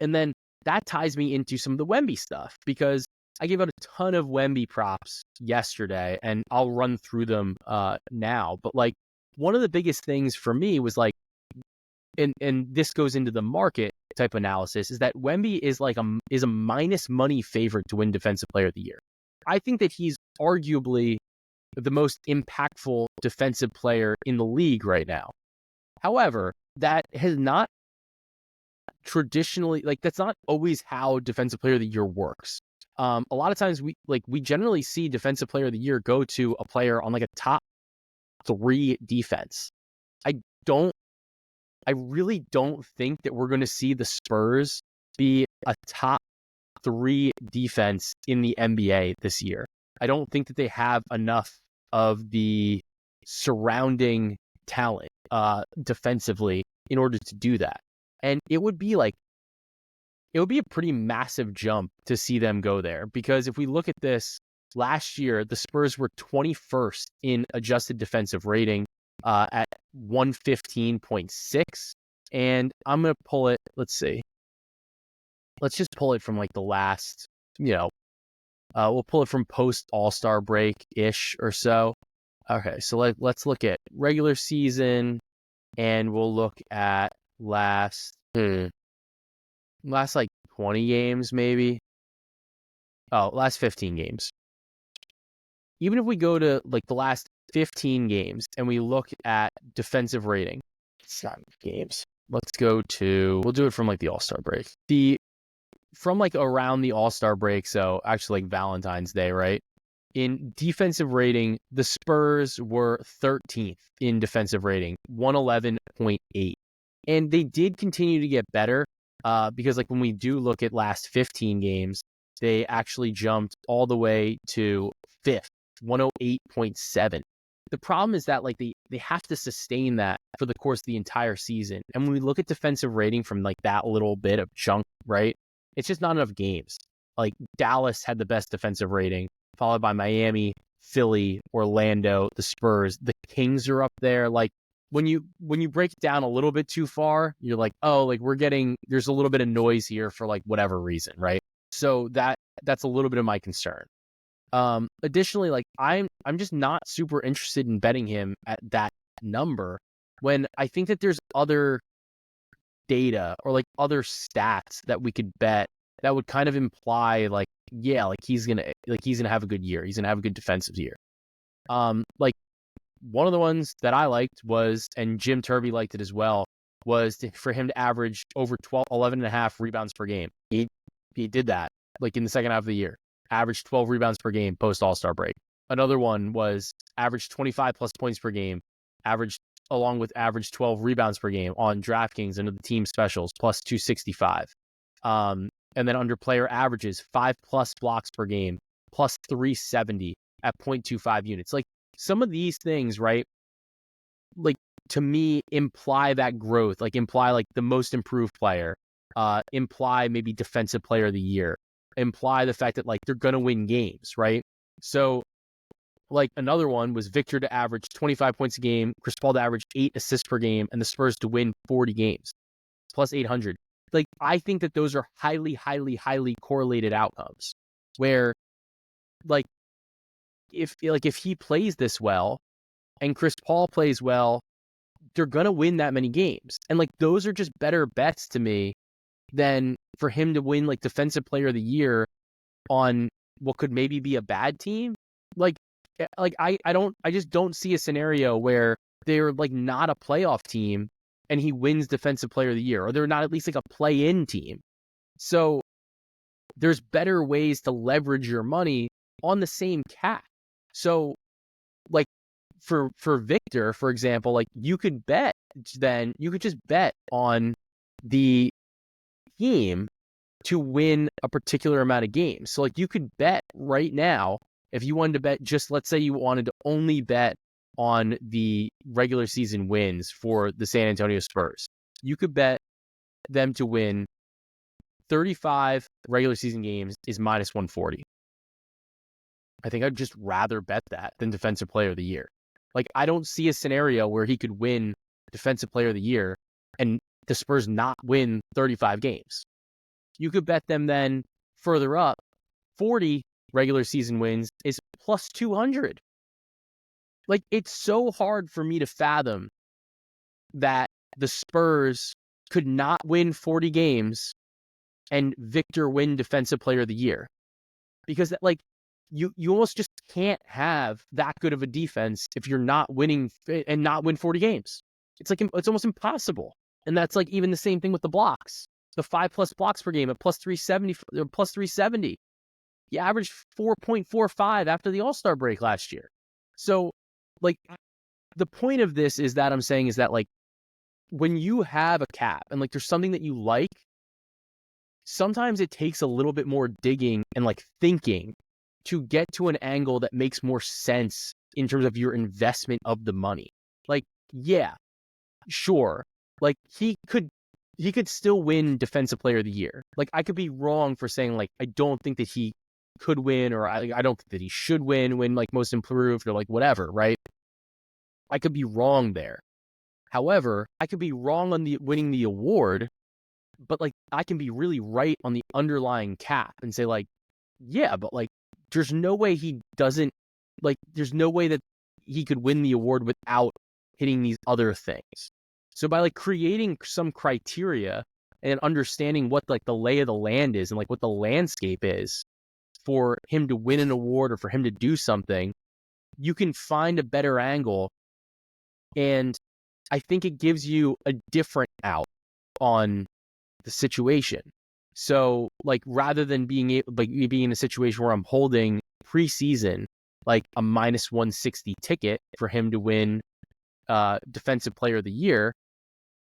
[SPEAKER 1] And then that ties me into some of the Wemby stuff, because I gave out a ton of Wemby props yesterday, and I'll run through them now. But like, one of the biggest things for me was like, and this goes into the market type analysis, is that Wemby is like a minus money favorite to win Defensive Player of the Year. I think that he's arguably the most impactful defensive player in the league right now. However, that has not traditionally, like, that's not always how Defensive Player of the Year works. A lot of times we generally see Defensive Player of the Year go to a player on like a top 3 defense. I really don't think that we're going to see the Spurs be a top 3 defense in the NBA this year. I don't think that they have enough of the surrounding talent defensively in order to do that. And it would be a pretty massive jump to see them go there, because if we look at this, last year, the Spurs were 21st in adjusted defensive rating at 115.6. And I'm going to pull it, let's see. Let's just pull it from like the last, we'll pull it from post All-Star break-ish or so. Okay, so let's look at regular season, and we'll look at last like 20 games maybe. Oh, last 15 games. Even if we go to like the last 15 games and we look at defensive rating, it's not games. We'll do it from like the All-Star break. From like around the All-Star break, so actually like Valentine's Day, right? In defensive rating, the Spurs were 13th in defensive rating, 111.8. And they did continue to get better because like when we do look at last 15 games, they actually jumped all the way to 5th, 108.7. The problem is that like they have to sustain that for the course of the entire season. And when we look at defensive rating from like that little bit of chunk, right? It's just not enough games. Like Dallas had the best defensive rating, followed by Miami, Philly, Orlando, the Spurs. The Kings are up there. Like when you break it down a little bit too far, you're like, oh, like there's a little bit of noise here for like whatever reason, right? So that's a little bit of my concern. Additionally, like I'm just not super interested in betting him at that number, when I think that there's other data or like other stats that we could bet that would kind of imply like, yeah, like he's gonna have a good year. He's gonna have a good defensive year. Like one of the ones that I liked was, and Jim Turvey liked it as well, was for him to average over 11.5 rebounds per game. He did that like in the second half of the year. Averaged 12 rebounds per game post All-Star break. Another one was averaged 25 plus points per game, averaged 12 rebounds per game on DraftKings under the team specials, plus 265. And then under player averages, 5+ blocks per game, plus 370 at 0.25 units. Like some of these things, right? Like to me, imply that growth, like imply like the most improved player, imply maybe defensive player of the year, imply the fact that like they're going to win games, right? So Like another one was Victor to average 25 points a game, Chris Paul to average 8 assists per game, and the Spurs to win 40 games, plus 800. Like, I think that those are highly, highly, highly correlated outcomes where, like, if he plays this well and Chris Paul plays well, they're going to win that many games. And like, those are just better bets to me than for him to win like defensive player of the year on what could maybe be a bad team. Like I just don't see a scenario where they're like not a playoff team and he wins defensive player of the year, or they're not at least like a play-in team. So there's better ways to leverage your money on the same cap. So like for Victor, for example, like you could just bet on the team to win a particular amount of games. So like you could bet right now, if you wanted to bet, just let's say you wanted to only bet on the regular season wins for the San Antonio Spurs, you could bet them to win 35 regular season games is minus 140. I think I'd just rather bet that than defensive player of the year. Like, I don't see a scenario where he could win defensive player of the year and the Spurs not win 35 games. You could bet them then further up, 40 regular season wins is plus 200. Like, it's so hard for me to fathom that the Spurs could not win 40 games and Victor win defensive player of the year. Because like, you almost just can't have that good of a defense if you're not winning and not win 40 games. It's like, it's almost impossible. And that's like even the same thing with the blocks. The 5+ blocks per game at plus 370 or plus 370. He averaged 4.45 after the All-Star break last year. So like, the point of this is that I'm saying is that like, when you have a cap and like there's something that you like, sometimes it takes a little bit more digging and like thinking to get to an angle that makes more sense in terms of your investment of the money. Like, yeah, sure. Like he could still win defensive player of the year. Like, I could be wrong for saying like, I don't think that he could win, or I don't think that he should win like most improved or like whatever, right? I could be wrong there. However, I could be wrong on the winning the award, but like I can be really right on the underlying cap and say like, yeah, but like there's no way he doesn't, like there's no way that he could win the award without hitting these other things. So by like creating some criteria and understanding what like the lay of the land is and like what the landscape is for him to win an award or for him to do something, you can find a better angle. And I think it gives you a different out on the situation. So like, rather than being in a situation where I'm holding preseason like a minus 160 ticket for him to win defensive player of the year,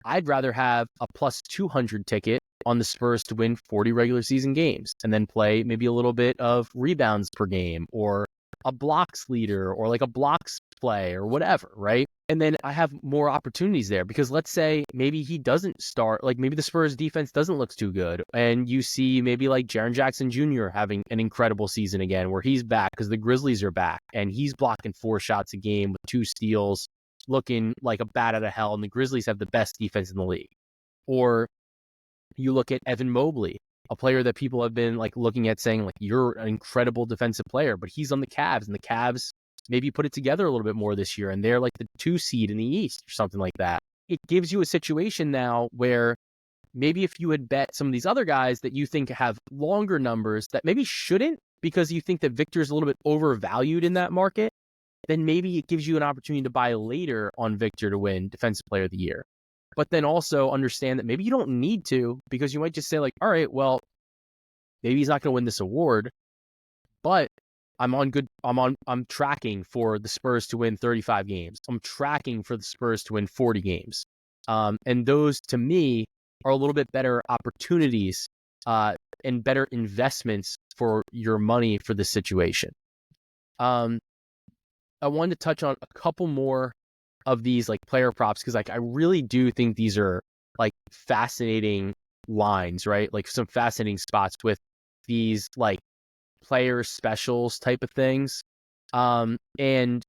[SPEAKER 1] I'd rather have a plus 200 ticket on the Spurs to win 40 regular season games and then play maybe a little bit of rebounds per game or a blocks leader or like a blocks play or whatever, right? And then I have more opportunities there because let's say maybe he doesn't start, like maybe the Spurs defense doesn't look too good and you see maybe like Jaren Jackson Jr. having an incredible season again where he's back because the Grizzlies are back and he's blocking 4 shots a game with 2 steals, looking like a bat out of hell, and the Grizzlies have the best defense in the league. Or you look at Evan Mobley, a player that people have been like looking at saying like, you're an incredible defensive player, but he's on the Cavs and the Cavs maybe put it together a little bit more this year and they're like the 2 seed in the East or something like that. It gives you a situation now where maybe if you had bet some of these other guys that you think have longer numbers that maybe shouldn't because you think that Victor's a little bit overvalued in that market, then maybe it gives you an opportunity to buy later on Victor to win defensive player of the year. But then also understand that maybe you don't need to, because you might just say like, all right, well, maybe he's not going to win this award, but I'm tracking for the Spurs to win 35 games. I'm tracking for the Spurs to win 40 games. And those to me are a little bit better opportunities and better investments for your money for this situation. I wanted to touch on a couple more of these like player props because like I really do think these are like fascinating lines, right? Like some fascinating spots with these like player specials type of things. And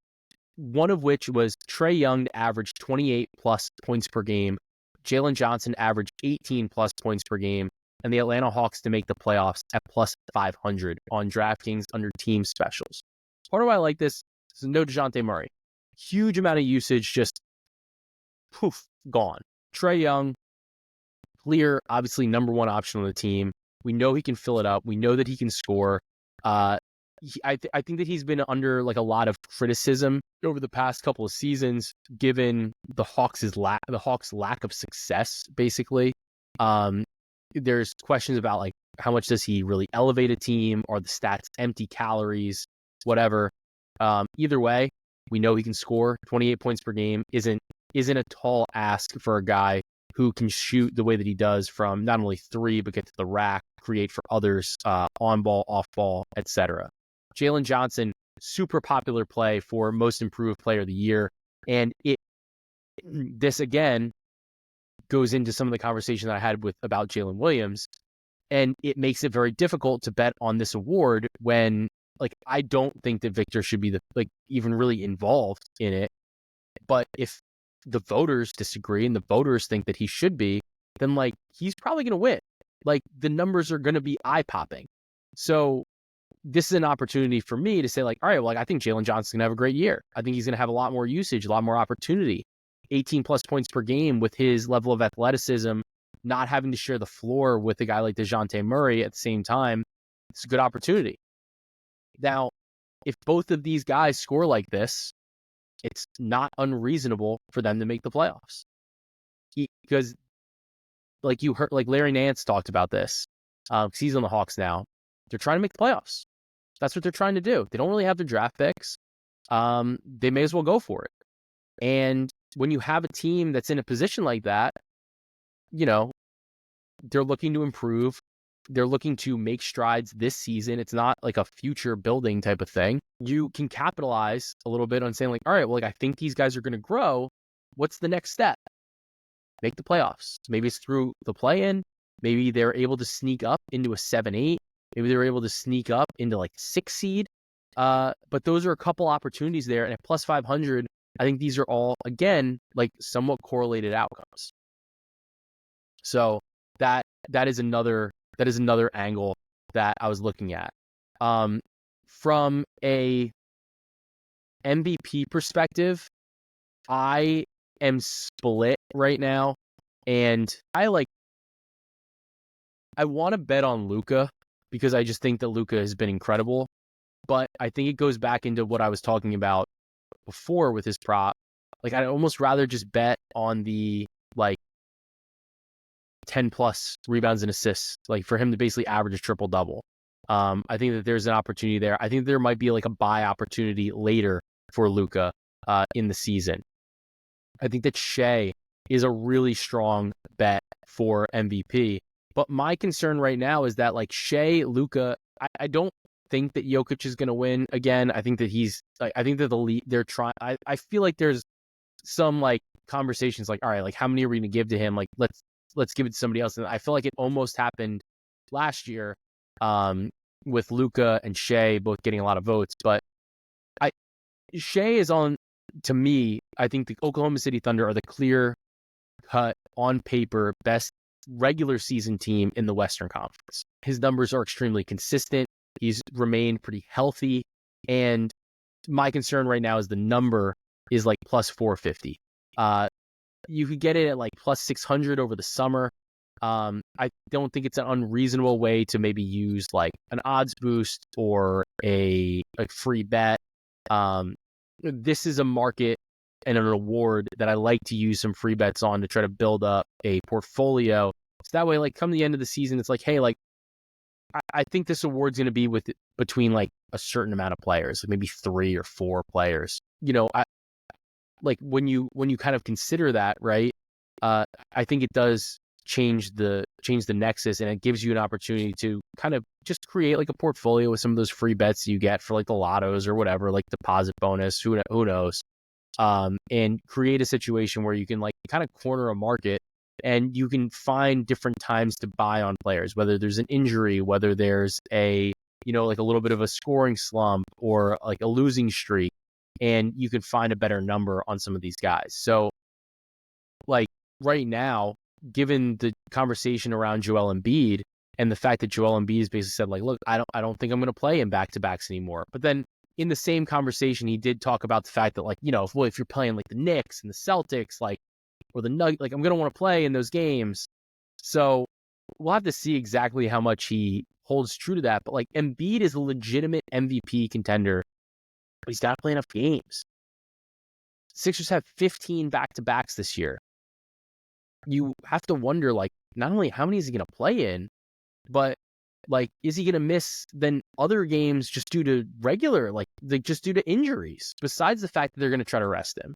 [SPEAKER 1] one of which was Trae Young averaged 28 plus points per game. Jalen Johnson averaged 18 plus points per game, and the Atlanta Hawks to make the playoffs at plus 500 on DraftKings under team specials. Part of why I like this is no DeJounte Murray. Huge amount of usage, just poof, gone. Trae Young, clear, obviously number one option on the team. We know he can fill it up. We know that he can score. I think that he's been under like a lot of criticism over the past couple of seasons, given the Hawks' lack of success. Basically, there's questions about like how much does he really elevate a team? Are the stats empty calories? Whatever. Either way, we know he can score. 28 points per game isn't a tall ask for a guy who can shoot the way that he does from not only three but get to the rack, create for others, on ball, off ball, etc. Jalen Johnson, super popular play for most improved player of the year. And this again goes into some of the conversation that I had about Jalen Williams. And it makes it very difficult to bet on this award when, like, I don't think that Victor should be even really involved in it. But if the voters disagree and the voters think that he should be, then like he's probably going to win. Like the numbers are going to be eye-popping. So this is an opportunity for me to say like, all right, well, I think Jalen Johnson's going to have a great year. I think he's going to have a lot more usage, a lot more opportunity. 18 plus points per game with his level of athleticism, not having to share the floor with a guy like DeJounte Murray at the same time. It's a good opportunity. Now, if both of these guys score like this, it's not unreasonable for them to make the playoffs. Because like you heard, like Larry Nance talked about this, because he's on the Hawks now. They're trying to make the playoffs. That's what they're trying to do. They don't really have their draft picks. They may as well go for it. And when you have a team that's in a position like that, you know, they're looking to improve. They're looking to make strides this season. It's not like a future building type of thing. You can capitalize a little bit on saying like, all right, well, like I think these guys are going to grow. What's the next step? Make the playoffs. Maybe it's through the play-in. Maybe they're able to sneak up into a 7-8. Maybe they're able to sneak up into like 6 seed. But those are a couple opportunities there. And at plus 500, I think these are all, again, like somewhat correlated outcomes. So that is another angle that I was looking at. From a MVP perspective, I am split right now, and I want to bet on Luka because I just think that Luka has been incredible. But I think it goes back into what I was talking about before with his prop. Like I'd almost rather just bet on the like 10 plus rebounds and assists, like for him to basically average a triple double. I think that there's an opportunity there. I think there might be like a buy opportunity later for Luka in the season. I think that Shea is a really strong bet for MVP. But my concern right now is that like Shea, Luka, I don't think that Jokic is going to win again. I think that I think that the lead, they're trying. I feel like there's some like conversations like, all right, like how many are we going to give to him? Like let's give it to somebody else. And I feel like it almost happened last year with Luka and Shea both getting a lot of votes. But Shea is on, to me, I think the Oklahoma City Thunder are the clear cut on paper best regular season team in the Western Conference. His numbers are extremely consistent. He's remained pretty healthy. And my concern right now is the number is like plus 450. You could get it at like plus 600 over the summer. I don't think it's an unreasonable way to maybe use like an odds boost or a free bet. This is a market and an award that I like to use some free bets on to try to build up a portfolio. So that way, like come the end of the season, it's like, hey, like I think this award's going to be between like a certain amount of players, like maybe 3 or 4 players. You know, when you kind of consider that, right? I think it does change the nexus, and it gives you an opportunity to kind of just create like a portfolio with some of those free bets you get for like the lottos or whatever, like deposit bonus, who knows, and create a situation where you can like kind of corner a market and you can find different times to buy on players, whether there's an injury, whether there's a like a little bit of a scoring slump or like a losing streak, and you could find a better number on some of these guys. So like right now, given the conversation around Joel Embiid and the fact that Joel Embiid has basically said like, look, I don't think I'm going to play in back-to-backs anymore. But then in the same conversation, he did talk about the fact that like, if you're playing like the Knicks and the Celtics, like, or the Nuggets, like I'm going to want to play in those games. So we'll have to see exactly how much he holds true to that. But like Embiid is a legitimate MVP contender, but he's got to play enough games. Sixers have 15 back-to-backs this year. You have to wonder, like, not only how many is he going to play in, but like, is he going to miss then other games just due to just due to injuries, besides the fact that they're going to try to rest him?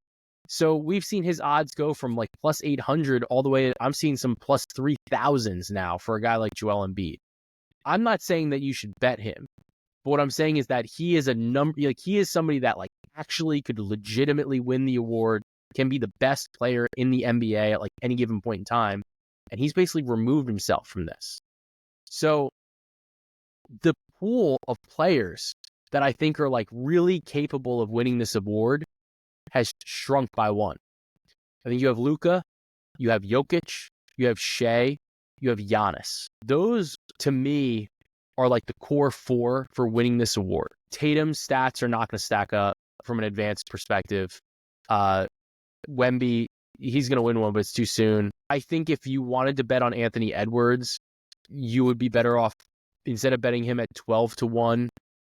[SPEAKER 1] So we've seen his odds go from like plus 800 all the way. I'm seeing some plus 3,000s now for a guy like Joel Embiid. I'm not saying that you should bet him, but what I'm saying is that he is he is somebody that like actually could legitimately win the award, can be the best player in the NBA at like any given point in time. And he's basically removed himself from this. So the pool of players that I think are like really capable of winning this award has shrunk by one. I think you have Luka, you have Jokic, you have Shea, you have Giannis. Those, to me, are like the core four for winning this award. Tatum's stats are not going to stack up from an advanced perspective. Wemby, he's going to win one, but it's too soon. I think if you wanted to bet on Anthony Edwards, you would be better off instead of betting him at 12 to 1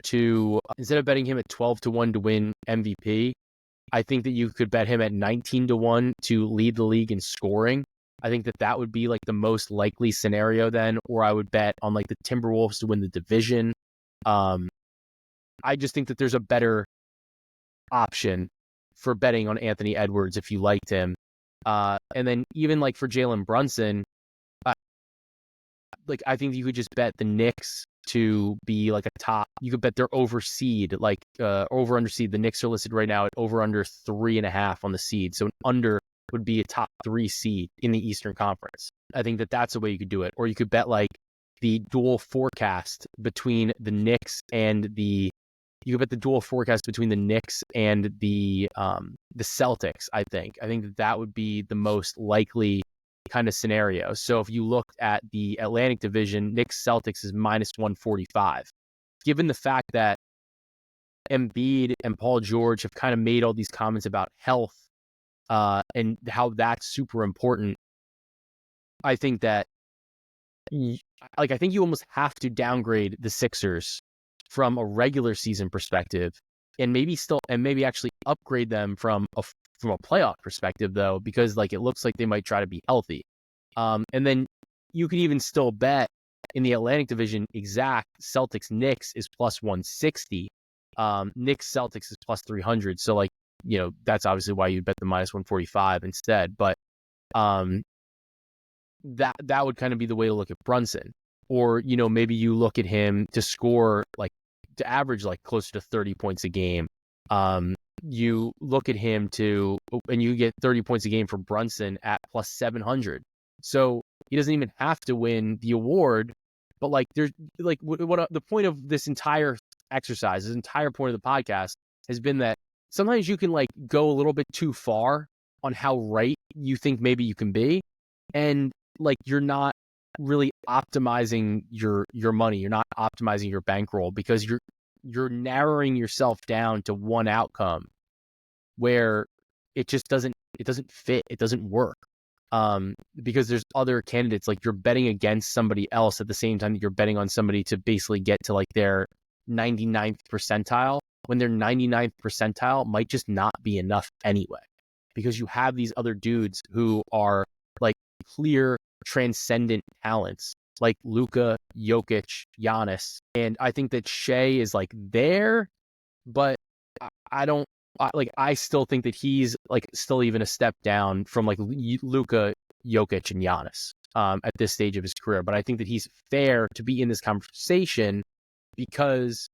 [SPEAKER 1] to win MVP. I think that you could bet him at 19 to 1 to lead the league in scoring. I think that would be like the most likely scenario then, or I would bet on like the Timberwolves to win the division. I just think that there's a better option for betting on Anthony Edwards if you liked him. And then even like for Jalen Brunson, like I think you could just bet the Knicks to be like a top. You could bet their overseed, like over under seed. The Knicks are listed right now at over under 3.5 on the seed. So an under would be a top 3 seed in the Eastern Conference. I think that's a way you could do it. Or you could bet like the dual forecast between the Knicks and the Celtics. I think that would be the most likely kind of scenario. So if you looked at the Atlantic Division, Knicks Celtics is minus 145. Given the fact that Embiid and Paul George have kind of made all these comments about health and how that's super important, I think that I think you almost have to downgrade the Sixers from a regular season perspective, and maybe actually upgrade them from a playoff perspective though, because like it looks like they might try to be healthy. And then you can even still bet in the Atlantic Division exact Celtics Knicks is plus 160. Knicks Celtics is plus 300. So like, that's obviously why you bet the minus 145 instead. But that would kind of be the way to look at Brunson. Or, maybe you look at him to score to average like closer to 30 points a game. You look at him and you get 30 points a game for Brunson at plus 700. So he doesn't even have to win the award. But like, there's like what the point of this entire exercise, this entire point of the podcast has been that sometimes you can like go a little bit too far on how right you think maybe you can be. And like, you're not really optimizing your money. You're not optimizing your bankroll because you're narrowing yourself down to one outcome where it just doesn't fit. It doesn't work. Because there's other candidates, like you're betting against somebody else at the same time that you're betting on somebody to basically get to like their 99th percentile, when their 99th percentile might just not be enough anyway, because you have these other dudes who are like clear transcendent talents like Luka, Jokic, Giannis. And I think that Shea is like there, but I still think that he's like still even a step down from like Luka, Jokic, and Giannis at this stage of his career. But I think that he's fair to be in this conversation because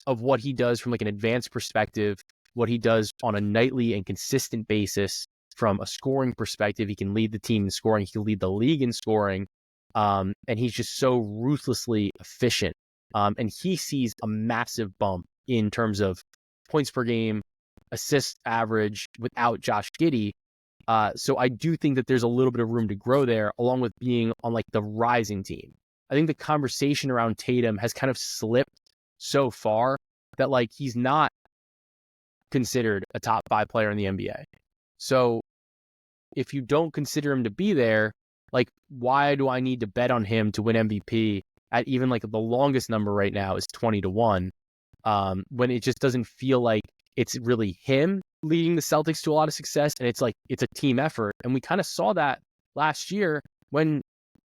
[SPEAKER 1] of what he does from like an advanced perspective, what he does on a nightly and consistent basis from a scoring perspective. He can lead the team in scoring. He can lead the league in scoring. And he's just so ruthlessly efficient And he sees a massive bump in terms of points per game, assist average without Josh Giddey. So I do think that there's a little bit of room to grow there, along with being on like the rising team. I think the conversation around Tatum has kind of slipped so far that like he's not considered a top 5 player in the NBA. So if you don't consider him to be there, like why do I need to bet on him to win MVP at even like the longest number right now is 20-1, when it just doesn't feel like it's really him leading the Celtics to a lot of success, and it's like it's a team effort. And we kind of saw that last year when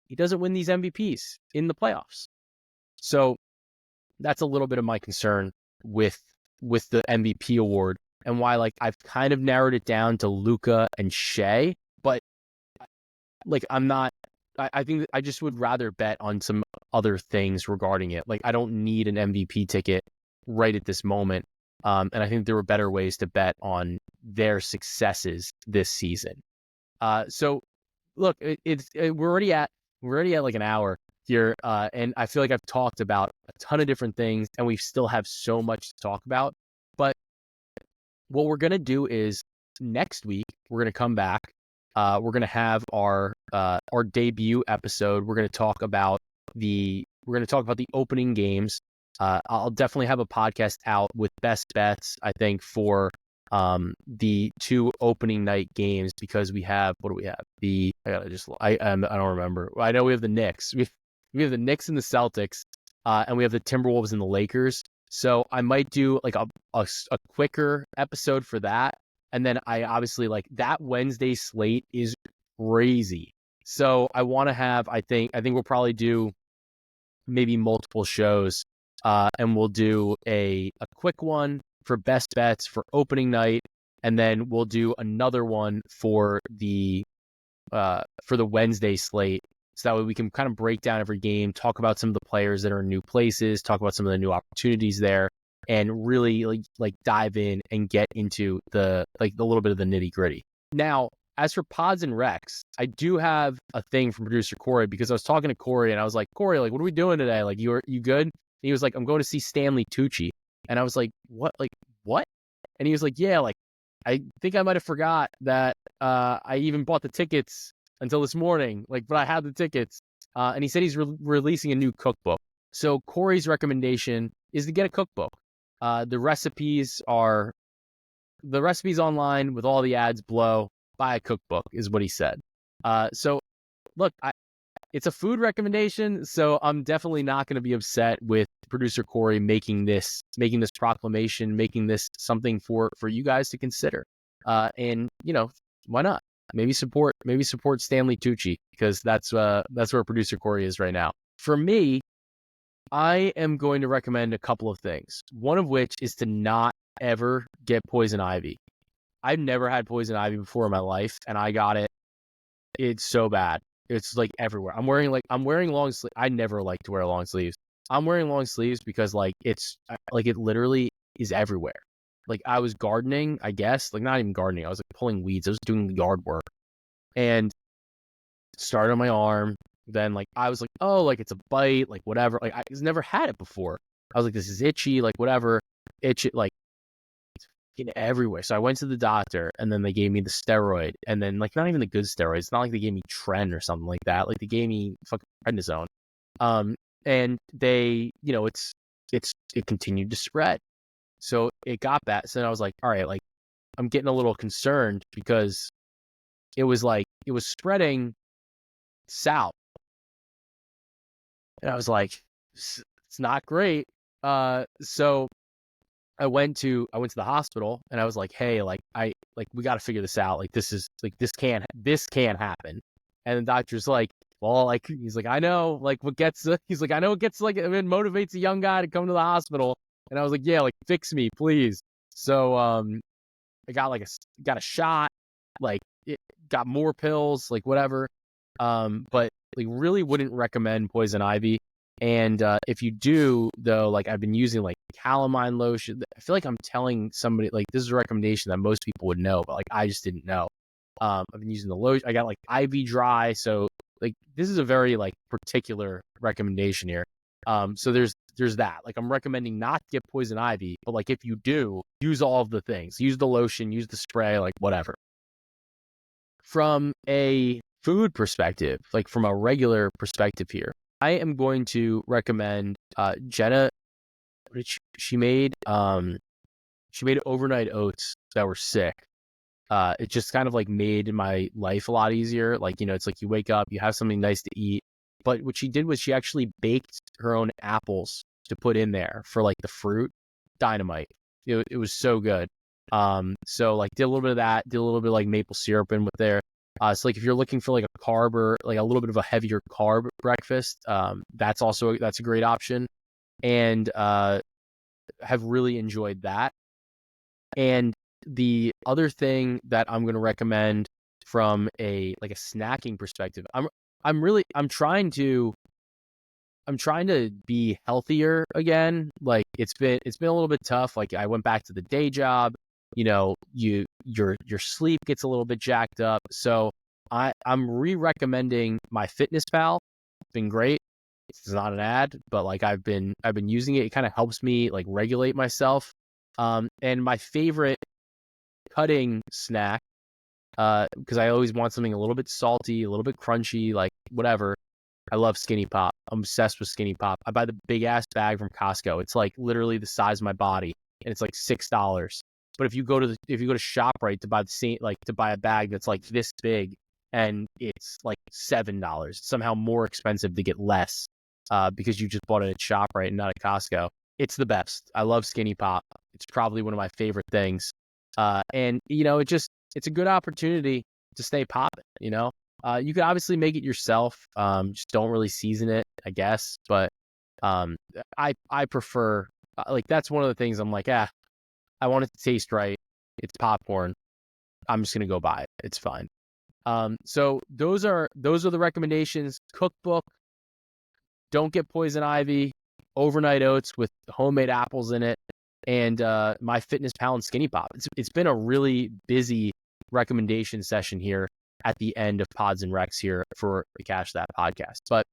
[SPEAKER 1] he doesn't win these MVPs in the playoffs. So that's a little bit of my concern with the MVP award, and why like I've kind of narrowed it down to Luka and Shea, but like I'm not. I think that I just would rather bet on some other things regarding it. Like I don't need an MVP ticket right at this moment. And I think there were better ways to bet on their successes this season. So look, we're already at like an hour here, and I feel like I've talked about a ton of different things, and we still have so much to talk about. But what we're gonna do is next week we're gonna come back. We're gonna have our debut episode. We're gonna talk about the opening games. I'll definitely have a podcast out with best bets, I think, for the 2 opening night games, because we have, what do we have? I don't remember. I know we have the Knicks. We have the Knicks and the Celtics, and we have the Timberwolves and the Lakers. So I might do like a quicker episode for that. And then I obviously like that Wednesday slate is crazy. So I want to have, I think we'll probably do maybe multiple shows. And we'll do a quick one for best bets for opening night, and then we'll do another one for the Wednesday slate, so that way we can kind of break down every game, talk about some of the players that are in new places, talk about some of the new opportunities there, and really like dive in and get into the little bit of the nitty gritty. Now, as for pods and recs, I do have a thing from producer Corey, because I was talking to Corey and I was like, Corey, like, what are we doing today? Like, you good? He was like, I'm going to see Stanley Tucci. And I was like, what? Like, what? And he was like, yeah, like, I think I might have forgot that I even bought the tickets until this morning. Like, but I had the tickets. And he said he's releasing a new cookbook. So Corey's recommendation is to get a cookbook. The recipes online with all the ads below. Buy a cookbook is what he said. So look, it's a food recommendation, so I'm definitely not going to be upset with producer Corey making this proclamation, making this something for you guys to consider. And you know, why not? Maybe support Stanley Tucci, because that's where producer Corey is right now. For me, I am going to recommend a couple of things. One of which is to not ever get poison ivy. I've never had poison ivy before in my life, and I got it. It's so bad. It's like everywhere. I'm wearing long sleeves. I never like to wear long sleeves. I'm wearing long sleeves because like it's like it literally is everywhere. Like I was gardening, I guess, like not even gardening. I was like pulling weeds. I was doing yard work, and started on my arm. Then like I was like, oh, like it's a bite, like whatever. Like I just never had it before. I was like, this is itchy, like whatever. Itchy, like everywhere. So I went to the doctor, and then they gave me the steroid, and then like not even the good steroids. It's not like they gave me Tren or something like that. Like they gave me fucking prednisone. And they, you know, it continued to spread. So it got bad. So then I was like, all right, like I'm getting a little concerned, because it was spreading south. And I was like, it's not great. So I went to the hospital, and I was like, hey, like we got to figure this out. Like this can't happen. And the doctor's like, well, like he's like, I know, like it motivates a young guy to come to the hospital. And I was like, yeah, like fix me, please. So I got a shot, like it got more pills, like whatever. But like really wouldn't recommend poison ivy. And if you do, though, like I've been using like calamine lotion. I feel like I'm telling somebody like this is a recommendation that most people would know, but like I just didn't know. I've been using the lotion. I got like IV Dry, so like this is a very like particular recommendation here. So there's there's that. Like, I'm recommending not to get poison ivy, but like if you do, use all of the things. Use the lotion, use the spray, like whatever. From a food perspective, like from a regular perspective here, I am going to recommend Jenna. What did she made? She made overnight oats that were sick. It just kind of like made my life a lot easier. Like, you know, it's like you wake up, you have something nice to eat. But what she did was she actually baked her own apples to put in there for like the fruit. Dynamite. It was so good. So like did a little bit of that, did a little bit of like maple syrup in with there. So like if you're looking for like a carb or like a little bit of a heavier carb breakfast, that's a great option. And have really enjoyed that. And the other thing that I'm going to recommend from a snacking perspective, I'm trying to be healthier again. Like it's been a little bit tough. Like I went back to the day job, you know, your sleep gets a little bit jacked up. So I'm re-recommending my Fitness Pal. It's been great. It's not an ad, but like I've been using it. It kind of helps me like regulate myself. And my favorite cutting snack, because I always want something a little bit salty, a little bit crunchy, like whatever. I love Skinny Pop. I'm obsessed with Skinny Pop. I buy the big ass bag from Costco. It's like literally the size of my body, and it's like $6. But if you go to ShopRite to buy to buy a bag that's like this big, and it's like $7, it's somehow more expensive to get less, because you just bought it at ShopRite and not at Costco. It's the best. I love Skinny Pop. It's probably one of my favorite things. And you know, it's a good opportunity to stay popping, you know. You could obviously make it yourself. Just don't really season it, I guess. But I prefer, like, that's one of the things I'm like, I want it to taste right. It's popcorn. I'm just gonna go buy it. It's fine. So those are the recommendations. Cookbook. Don't get poison ivy. Overnight oats with homemade apples in it, and my Fitness Pal and Skinny Pop. It's been a really busy recommendation session here at the end of Pods and Recs here for the Cash That podcast. But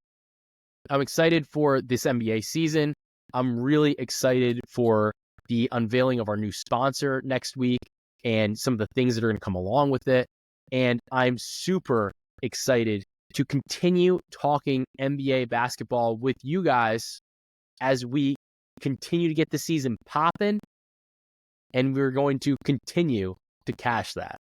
[SPEAKER 1] I'm excited for this NBA season. I'm really excited for the unveiling of our new sponsor next week and some of the things that are going to come along with it. And I'm super excited to continue talking NBA basketball with you guys as we continue to get the season popping, and we're going to continue to cash that.